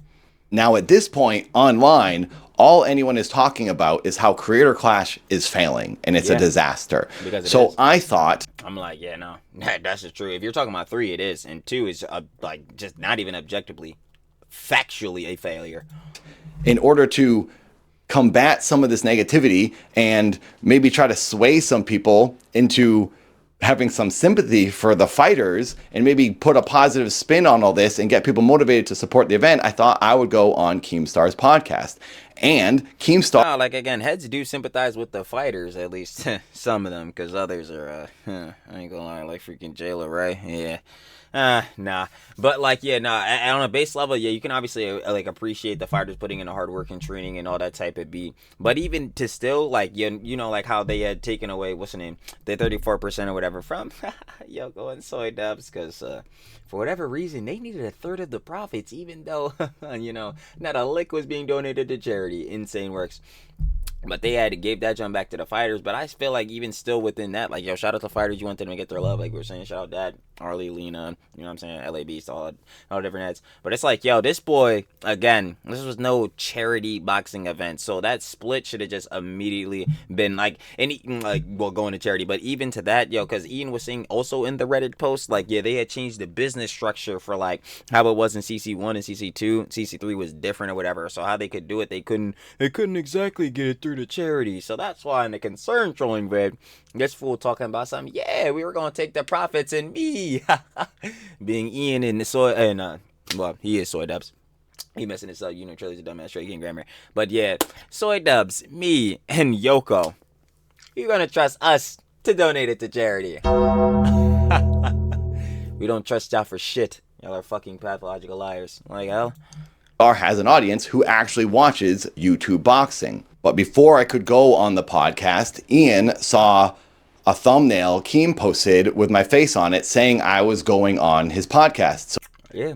Now, at this point, online, all anyone is talking about is how Creator Clash is failing, and it's a disaster. So I thought... I'm like, yeah, no, that's just true. If you're talking about 3, it is. And 2 is, like, just not even objectively, factually a failure. In order to combat some of this negativity and maybe try to sway some people into having some sympathy for the fighters and maybe put a positive spin on all this and get people motivated to support the event, I thought I would go on Keemstar's podcast. And Keemstar... No, like, again, heads do sympathize with the fighters, at least some of them, because others are, I ain't gonna lie, like freaking Jailer, right? Yeah. Nah. But, like, yeah, nah, on a base level, yeah, you can obviously, like, appreciate the fighters putting in the hard work and training and all that type of beat. But even to still, like, you know, like, how they had taken away, what's the name, the 34% or whatever from Yoko and Soy Dubs, because, for whatever reason, they needed a third of the profits, even though, you know, not a lick was being donated to charity. Insane works. But they had to give that jump back to the fighters. But I feel like even still within that, like, yo, shout out to fighters. You want them to get their love. Like we were saying, shout out Dad, Arlie, Lena, you know what I'm saying, LA Beast, all different heads. But it's like, yo, this boy, again, this was no charity boxing event. So that split should have just immediately been like, going to charity. But even to that, yo, because Ian was saying also in the Reddit post, like, yeah, they had changed the business structure for, like, how it was in CC1 and CC2. CC3 was different or whatever. So how they could do it, they couldn't exactly get it through the charity. So that's why in the concern trolling vid, this fool talking about something, yeah, we were gonna take the profits, and me being Ian and the soy and well, he is Soy Dubs. He messing this up, you know, Trilly's a dumbass straight getting grammar. But yeah, Soy Dubs, me, and Yoko, you're gonna trust us to donate it to charity. We don't trust y'all for shit. Y'all are fucking pathological liars. Like hell. Has an audience who actually watches YouTube boxing. But before I could go on the podcast, Ian saw a thumbnail Keem posted with my face on it saying I was going on his podcast. So yeah,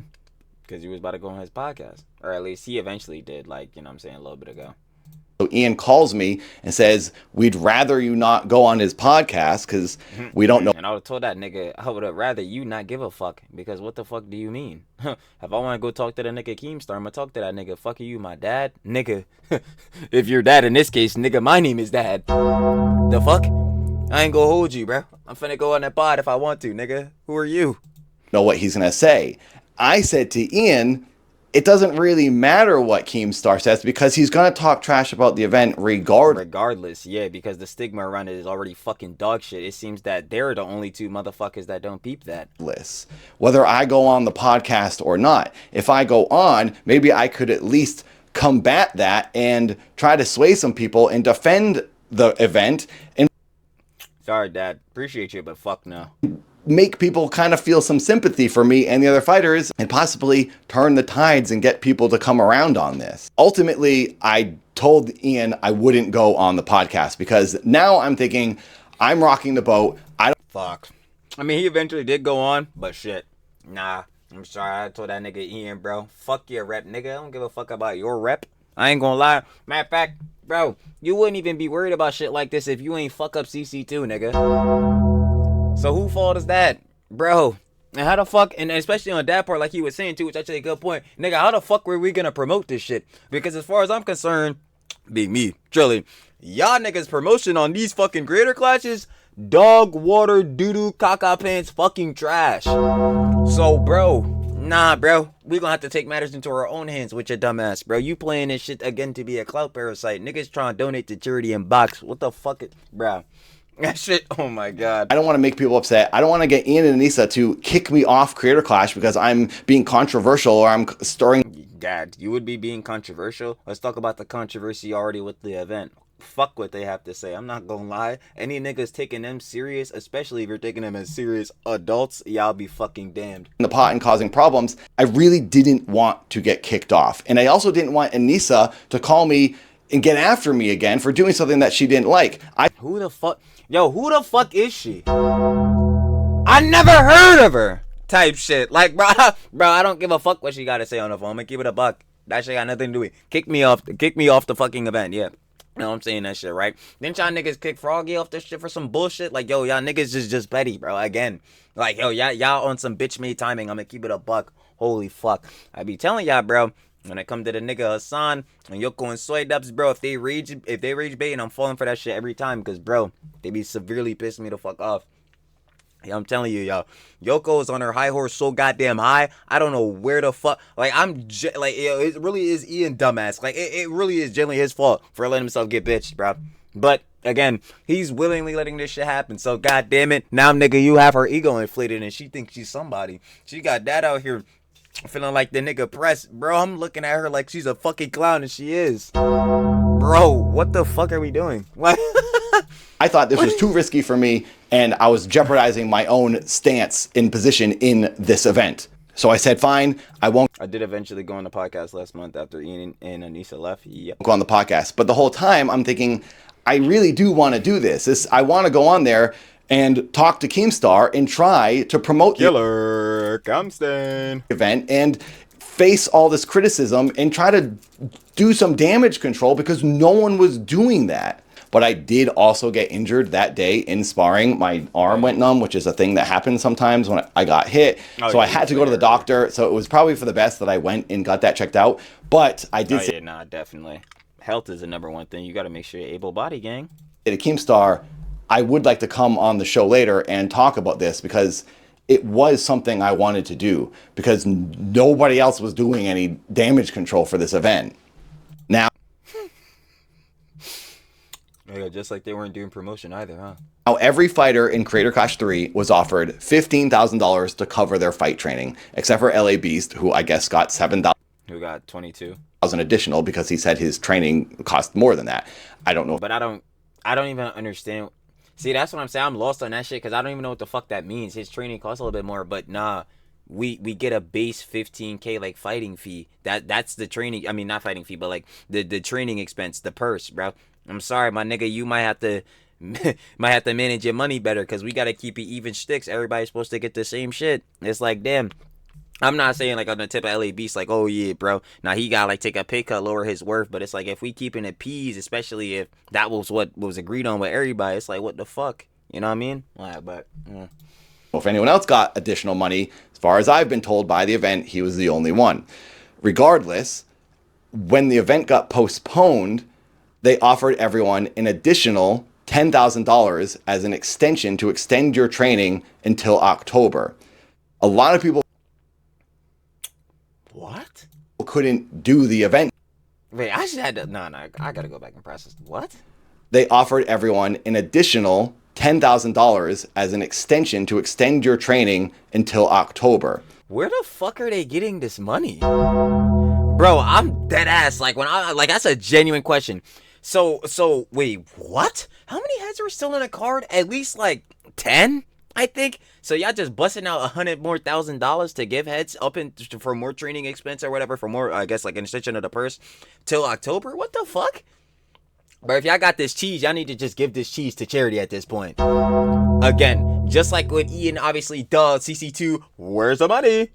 because he was about to go on his podcast. Or at least he eventually did, like, you know what I'm saying, a little bit ago. So Ian calls me and says, we'd rather you not go on his podcast because we don't know. And I would have told that nigga, I would have rather you not give a fuck, because what the fuck do you mean? If I want to go talk to the nigga Keemstar, I'm going to talk to that nigga. Fuck you, my dad? Nigga, if you're dad in this case, nigga, my name is Dad. The fuck? I ain't gonna hold you, bro. I'm finna go on that pod if I want to, nigga. Who are you? Know what he's going to say. I said to Ian, it doesn't really matter what Keemstar says because he's going to talk trash about the event regardless, yeah, because the stigma around it is already fucking dog shit. It seems that they're the only two motherfuckers that don't peep that. Whether I go on the podcast or not. If I go on, maybe I could at least combat that and try to sway some people and defend the event. And sorry, Dad. Appreciate you, but fuck no. Make people kind of feel some sympathy for me and the other fighters and possibly turn the tides and get people to come around on this. Ultimately, I told Ian I wouldn't go on the podcast because now I'm thinking I'm rocking the boat. Fuck. I mean, he eventually did go on, but shit. Nah. I'm sorry, I told that nigga Ian, bro. Fuck your rep, nigga. I don't give a fuck about your rep. I ain't gonna lie. Matter of fact, bro, you wouldn't even be worried about shit like this if you ain't fuck up CC2, nigga. So who fault is that? Bro, and how the fuck, and especially on that part, like he was saying too, which actually a good point. Nigga, how the fuck were we gonna promote this shit? Because as far as I'm concerned, be me, Trilly, y'all niggas promotion on these fucking creator classes, dog water, doo-doo, caca pants, fucking trash. So, bro, nah, bro, we gonna have to take matters into our own hands with your dumbass, bro. You playing this shit again to be a clout parasite. Niggas trying to donate to charity in box. What the fuck, bro? That shit, oh my god. I don't want to make people upset. I don't want to get Ian and Anisa to kick me off Creator Clash because I'm being controversial or I'm stirring. Dad, you would be being controversial. Let's talk about the controversy already with the event. Fuck what they have to say. I'm not gonna lie. Any niggas taking them serious, especially if you're taking them as serious adults, y'all be fucking damned. The pot and causing problems. I really didn't want to get kicked off. And I also didn't want Anisa to call me and get after me again for doing something that she didn't like. Who the fuck? Yo, who the fuck is she? I never heard of her. Type shit. Like, bro, I don't give a fuck what she got to say on the phone. I'm gonna keep it a buck. That shit got nothing to do with it. Kick me off the fucking event. Yeah. You know what I'm saying? That shit, right? Then y'all niggas kick Froggy off this shit for some bullshit. Like, yo, y'all niggas is just petty, bro. Again. Like, yo, y'all on some bitch made timing. I'm gonna keep it a buck. Holy fuck. I be telling y'all, bro. When it come to the nigga Hassan and Yoko and Idubbbz, bro, if they rage bait, and I'm falling for that shit every time, because, bro, they be severely pissing me the fuck off. Yeah, I'm telling you, y'all. Yoko is on her high horse so goddamn high. I don't know where the fuck. Like, like, yo, it really is Ian dumbass. Like, it really is generally his fault for letting himself get bitched, bro. But again, he's willingly letting this shit happen. So, goddamn it, now, nigga, you have her ego inflated, and she thinks she's somebody. She got that out here feeling like the nigga Press. Bro, I'm looking at her like she's a fucking clown, and she is. Bro, what the fuck are we doing? What? I thought this was too risky for me, and I was jeopardizing my own stance in position in this event. So I said, fine, I won't. I did eventually go on the podcast last month after Ian and Anisa left. Yep. Go on the podcast. But the whole time, I'm thinking, I really do want to do this. I want to go on there and talk to Keemstar and try to promote Killer Comstain the event and face all this criticism and try to do some damage control because no one was doing that. But I did also get injured that day in sparring. My arm went numb, which is a thing that happens sometimes when I got hit. So I had to go to the doctor. So it was probably for the best that I went and got that checked out. But I did say, nah, definitely. Health is the number one thing. You got to make sure you're able-bodied, gang. at Keemstar, I would like to come on the show later and talk about this because it was something I wanted to do because nobody else was doing any damage control for this event. Now, yeah, just like they weren't doing promotion either, huh? Now, every fighter in Creator Clash 3 was offered $15,000 to cover their fight training, except for LA Beast, who I guess got $7,000. Who got 22? Additional because he said his training cost more than that. I don't know. But I don't even understand. See, that's what I'm saying. I'm lost on that shit because I don't even know what the fuck that means. His training costs a little bit more, but nah, we get a base 15K like fighting fee. That's the training. I mean, not fighting fee, but like the training expense, the purse, bro. I'm sorry, my nigga. You might have to manage your money better because we gotta keep it even sticks. Everybody's supposed to get the same shit. It's like, damn. I'm not saying like on the tip of LA Beast, like, oh yeah, bro. Now he gotta like take a pay cut, lower his worth. But it's like if we keeping it peas, especially if that was what was agreed on with everybody, it's like what the fuck, you know what I mean? But well, if anyone else got additional money, as far as I've been told by the event, he was the only one. Regardless, when the event got postponed, they offered everyone an additional $10,000 as an extension to extend your training until October. A lot of people what? Couldn't do the event. Wait, I should have to. No, I gotta go back and process. What? They offered everyone an additional $10,000 as an extension to extend your training until October. Where the fuck are they getting this money? Bro, I'm dead ass. Like that's a genuine question. So wait, what? How many heads are still in a card? At least like 10, I think. So y'all just busting out $100,000 more to give heads up in for more training expense or whatever, for more, I guess, like an extension of the purse till October? What the fuck? But if y'all got this cheese, y'all need to just give this cheese to charity at this point. Again, just like with Ian, obviously, duh, CC2, where's the money?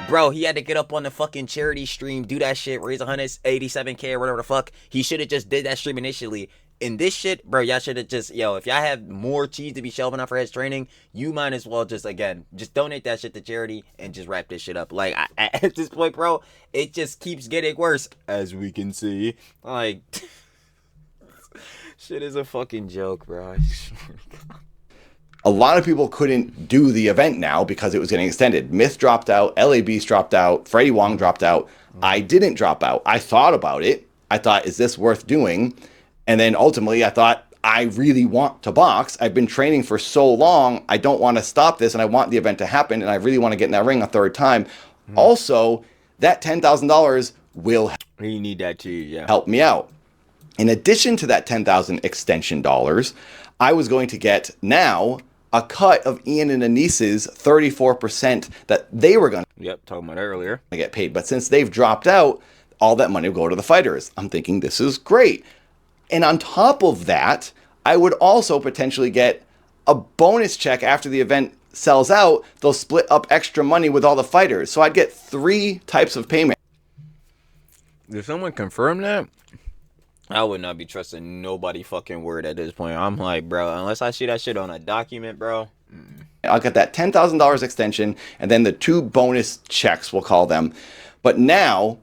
Bro, he had to get up on the fucking charity stream, do that shit, raise 187K or whatever the fuck. He should have just did that stream initially. In this shit, bro, y'all should have just, if y'all have more cheese to be shelving out for his training, you might as well just donate that shit to charity and just wrap this shit up. Like, at this point, bro, it just keeps getting worse, as we can see. Like, shit is a fucking joke, bro. I swear to God. A lot of people couldn't do the event now because it was getting extended. Myth dropped out, LA Beast dropped out, Freddie Wong dropped out. I didn't drop out. I thought about it. I thought, is this worth doing? And then ultimately I thought, I really want to box. I've been training for so long. I don't want to stop this and I want the event to happen. And I really want to get in that ring a third time. Also, that $10,000 will You need that too, yeah. help me out. In addition to that $10,000 extension dollars, I was going to get now a cut of Ian and Anisa's 34% that they were going Yep, talking about earlier. to get paid. But since they've dropped out, all that money will go to the fighters. I'm thinking this is great. And on top of that, I would also potentially get a bonus check after the event sells out. They'll split up extra money with all the fighters. So I'd get 3 types of payment. Did someone confirm that? I would not be trusting nobody fucking word at this point. I'm like, bro, unless I see that shit on a document, bro. I'll get that $10,000 extension and then the 2 bonus checks, we'll call them. But now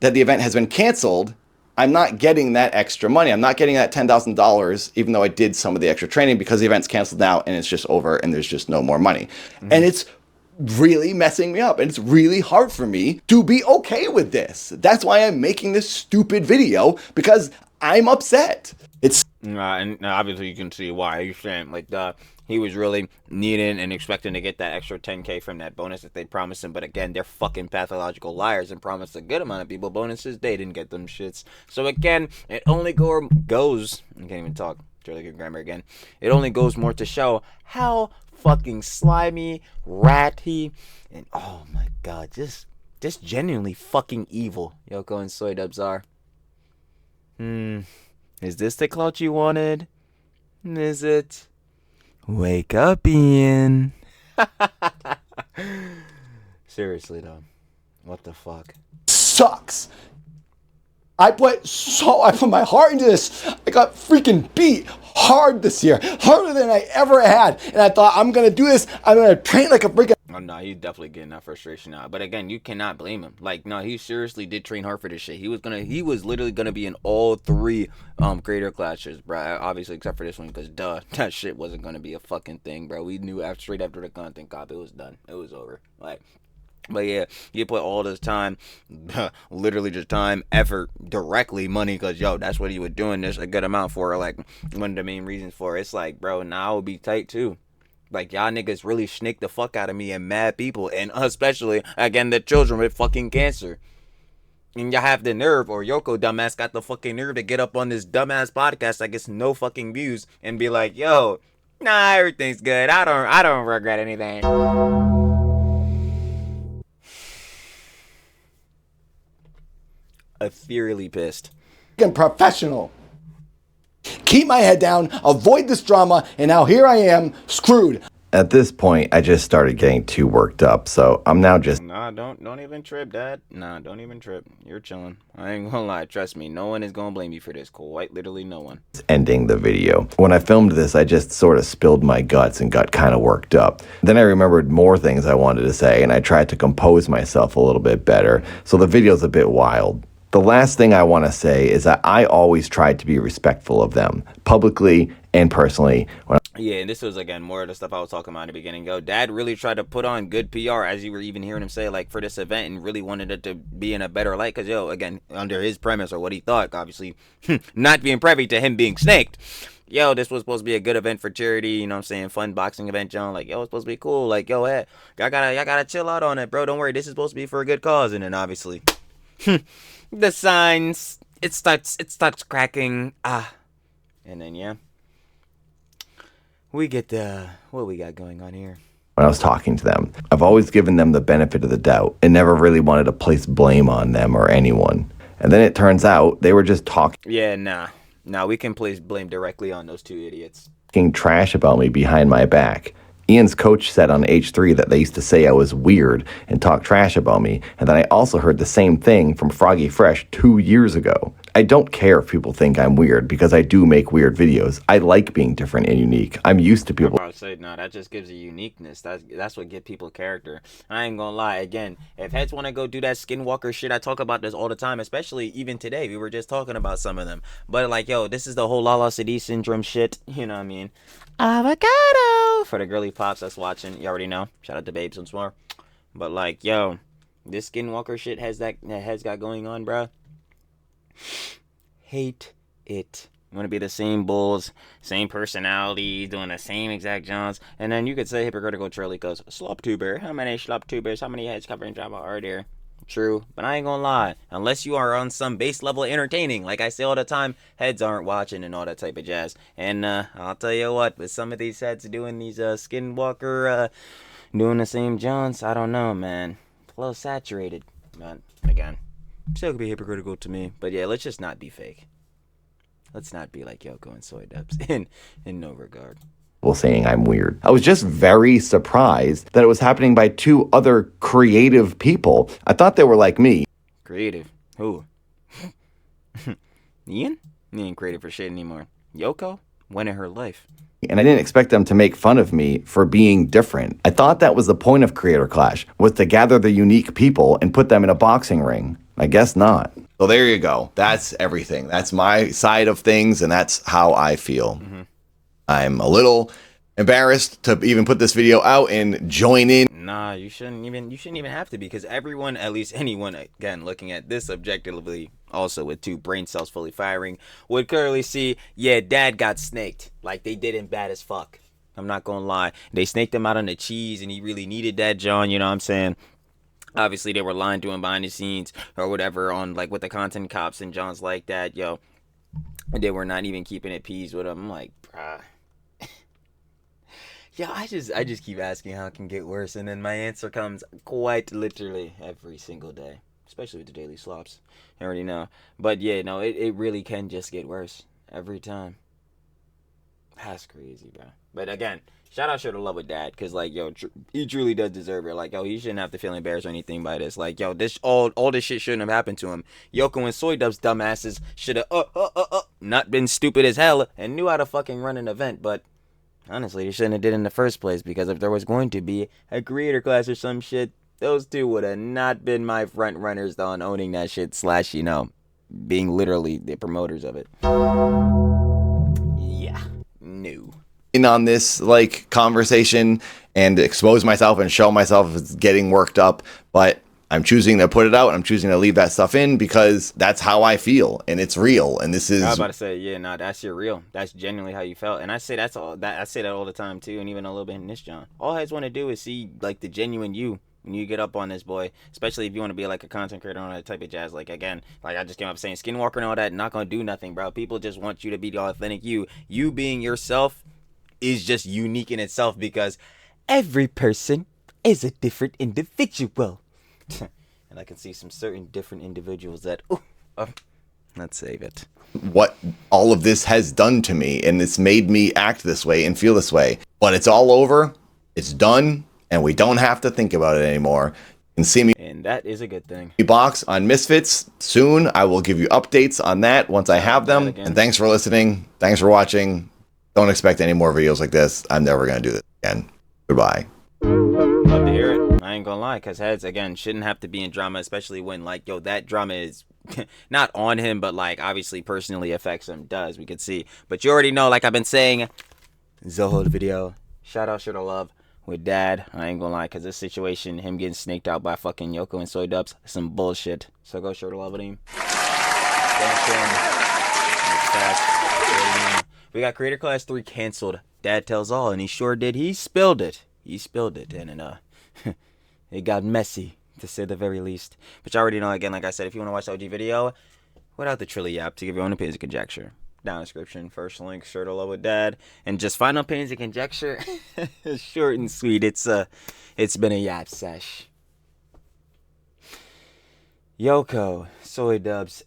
that the event has been canceled, I'm not getting that extra money. I'm not getting that $10,000, even though I did some of the extra training, because the event's canceled now and it's just over and there's just no more money. And it's really messing me up and it's really hard for me to be okay with this. That's why I'm making this stupid video, because I'm upset. It's And obviously you can see why. You're saying, like, he was really needing and expecting to get that extra 10K from that bonus that they promised him. But again, they're fucking pathological liars and promised a good amount of people bonuses. They didn't get them shits. So again, it only goes, I can't even talk, really good grammar again. It only goes more to show how fucking slimy, ratty, and oh my god, just genuinely fucking evil Yoko and Soy Dubs are. Is this the clout you wanted? Is it? Wake up, Ian. Seriously though, what the fuck? sucks. I put my heart into this. I got freaking beat hard this year, harder than I ever had. And I thought, I'm gonna do this. I'm gonna train like a freaking. Oh no, he's definitely getting that frustration out. But again, you cannot blame him. Like, no, he seriously did train hard for this shit. He was literally gonna be in all three creator classes, bro. Obviously, except for this one, because that shit wasn't gonna be a fucking thing, bro. We knew straight after the content cop, it was done. It was over. Like. But yeah, you put all this time, literally just time, effort, directly money, because, yo, that's what he was doing this a good amount for, like, one of the main reasons for it. It's like, bro, now I would be tight, too. Like, y'all niggas really snake the fuck out of me and mad people, and especially, again, the children with fucking cancer. And y'all have the nerve, or Yoko dumbass got the fucking nerve to get up on this dumbass podcast that gets no fucking views and be like, yo, nah, everything's good. I don't regret anything. Ethereally pissed. Professional. Keep my head down, avoid this drama, and now here I am, screwed. At this point, I just started getting too worked up, so I'm now just... Nah, don't even trip, Dad. Nah, don't even trip. You're chilling. I ain't gonna lie. Trust me, no one is gonna blame you for this. Quite literally no one. Ending the video. When I filmed this, I just sort of spilled my guts and got kind of worked up. Then I remembered more things I wanted to say, and I tried to compose myself a little bit better, so the video's a bit wild. The last thing I want to say is that I always tried to be respectful of them, publicly and personally. Yeah, and this was, again, more of the stuff I was talking about in the beginning. Yo, Dad really tried to put on good PR, as you were even hearing him say, like, for this event, and really wanted it to be in a better light. Because, yo, again, under his premise, or what he thought, obviously, not being privy to him being snaked. Yo, this was supposed to be a good event for charity, you know what I'm saying? Fun boxing event, John. Like, yo, it's supposed to be cool. Like, yo, hey, y'all gotta chill out on it, bro. Don't worry, this is supposed to be for a good cause. And then, obviously... the signs, it starts cracking. And then, yeah, we get what we got going on here. When I was talking to them, I've always given them the benefit of the doubt and never really wanted to place blame on them or anyone. And then it turns out they were just talking. Yeah, nah, we can place blame directly on those two idiots. Talking trash about me behind my back. Ian's coach said on H3 that they used to say I was weird and talk trash about me, and then I also heard the same thing from Froggy Fresh 2 years ago. I don't care if people think I'm weird because I do make weird videos. I like being different and unique. I'm used to people. I say no, that just gives a uniqueness. That's what gives people character. I ain't gonna lie. Again, if heads want to go do that skinwalker shit, I talk about this all the time. Especially even today, we were just talking about some of them. But like, yo, this is the whole Lala Sadi syndrome shit. You know what I mean? Avocado for the girly pops that's watching. You already know. Shout out to babes once more. But like, yo, this skinwalker shit has got going on, bruh. Hate it. You want to be the same bulls, same personality, doing the same exact Johns, and then you could say hypocritical Trilly goes, slop tuber, how many slop tubers, how many heads covering drama are there? True, but I ain't gonna lie, unless you are on some base level entertaining, like I say all the time, heads aren't watching and all that type of jazz. And I'll tell you what, with some of these heads doing these skinwalker, doing the same Johns, I don't know, man. A little saturated, man. Again, still could be hypocritical to me, but yeah, let's just not be fake. Let's not be like Yoko and Soy Dubs in no regard. Saying I'm weird. I was just very surprised that it was happening by two other creative people. I thought they were like me. Creative? Who? Ian? He ain't creative for shit anymore. Yoko? When in her life? And I didn't expect them to make fun of me for being different. I thought that was the point of Creator Clash, was to gather the unique people and put them in a boxing ring. I guess not. So there you go. That's everything. That's my side of things, and that's how I feel. Mm-hmm. I'm a little embarrassed to even put this video out and join in. Nah, you shouldn't even have to, because everyone, at least anyone, again, looking at this objectively, also with two brain cells fully firing, would clearly see, yeah, dad got snaked. Like they did him bad as fuck. I'm not gonna lie. They snaked him out on the cheese, and he really needed that, John, you know what I'm saying? Obviously, they were lying to him behind the scenes or whatever on, like, with the content cops and John's like that, yo. They were not even keeping it peas with him. I'm like, bruh. Yeah, I just keep asking how it can get worse, and then my answer comes quite literally every single day, especially with the daily slops. I already know. But yeah, no, it really can just get worse every time. That's crazy, bro. But again, shout out to Love with Dad, because like, yo, he truly does deserve it. Like, yo, he shouldn't have to feel embarrassed or anything by this. Like, yo, this all this shit shouldn't have happened to him. Yoko and Soy Dub's dumbasses should have not been stupid as hell and knew how to fucking run an event. But honestly, they shouldn't have did it in the first place, because if there was going to be a creator class or some shit, those two would have not been my front runners on owning that shit / you know, being literally the promoters of it. Yeah, no. In on this like conversation and expose myself and show myself as getting worked up, but I'm choosing to put it out and I'm choosing to leave that stuff in because that's how I feel and it's real. And this is, I was about to say, yeah, no, that's your real. That's genuinely how you felt. And I say I say that all the time too, and even a little bit in this, John. All I just want to do is see like the genuine you when you get up on this, boy. Especially if you want to be like a content creator on that type of jazz. Like, again, like I just came up saying, Skinwalker and all that, not gonna do nothing, bro. People just want you to be the authentic you. You being yourself is just unique in itself, because every person is a different individual. And I can see some certain different individuals that, let's save it. What all of this has done to me, and it's made me act this way and feel this way. But it's all over, it's done, and we don't have to think about it anymore. You can see me, and that is a good thing, box on Misfits soon. I will give you updates on that once I have them. And thanks for listening. Thanks for watching. Don't expect any more videos like this. I'm never going to do this again. Goodbye. Love to hear it. I ain't gonna lie, because heads, again, shouldn't have to be in drama, especially when, like, yo, that drama is not on him, but, like, obviously personally affects him. Does, we could see. But you already know, like I've been saying, the whole video. Shout out, shoulda love with Dad. I ain't gonna lie, because this situation, him getting snaked out by fucking Yoko and Soy Dubs, some bullshit. So go shoulda love with him. We got Creator Class 3 canceled. Dad tells all, and he sure did. He spilled it. And it got messy, to say the very least. But you already know, again, like I said, if you want to watch the OG video without the Trilly app to give your own opinions and conjecture, down description, first link, shirt all with Dad, and just final opinions and conjecture. Short and sweet. It's been a yap sesh. Yoko, Soy Dubs,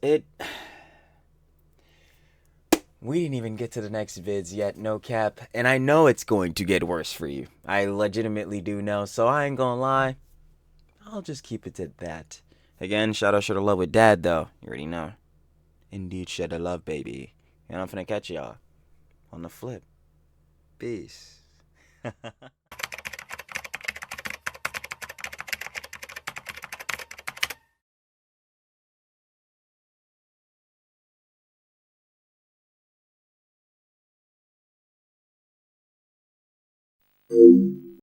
We didn't even get to the next vids yet, no cap. And I know it's going to get worse for you. I legitimately do know, so I ain't gonna lie. I'll just keep it to that. Again, shout out, share the love with dad, though. You already know. Indeed, share the love, baby. And I'm finna catch y'all on the flip. Peace.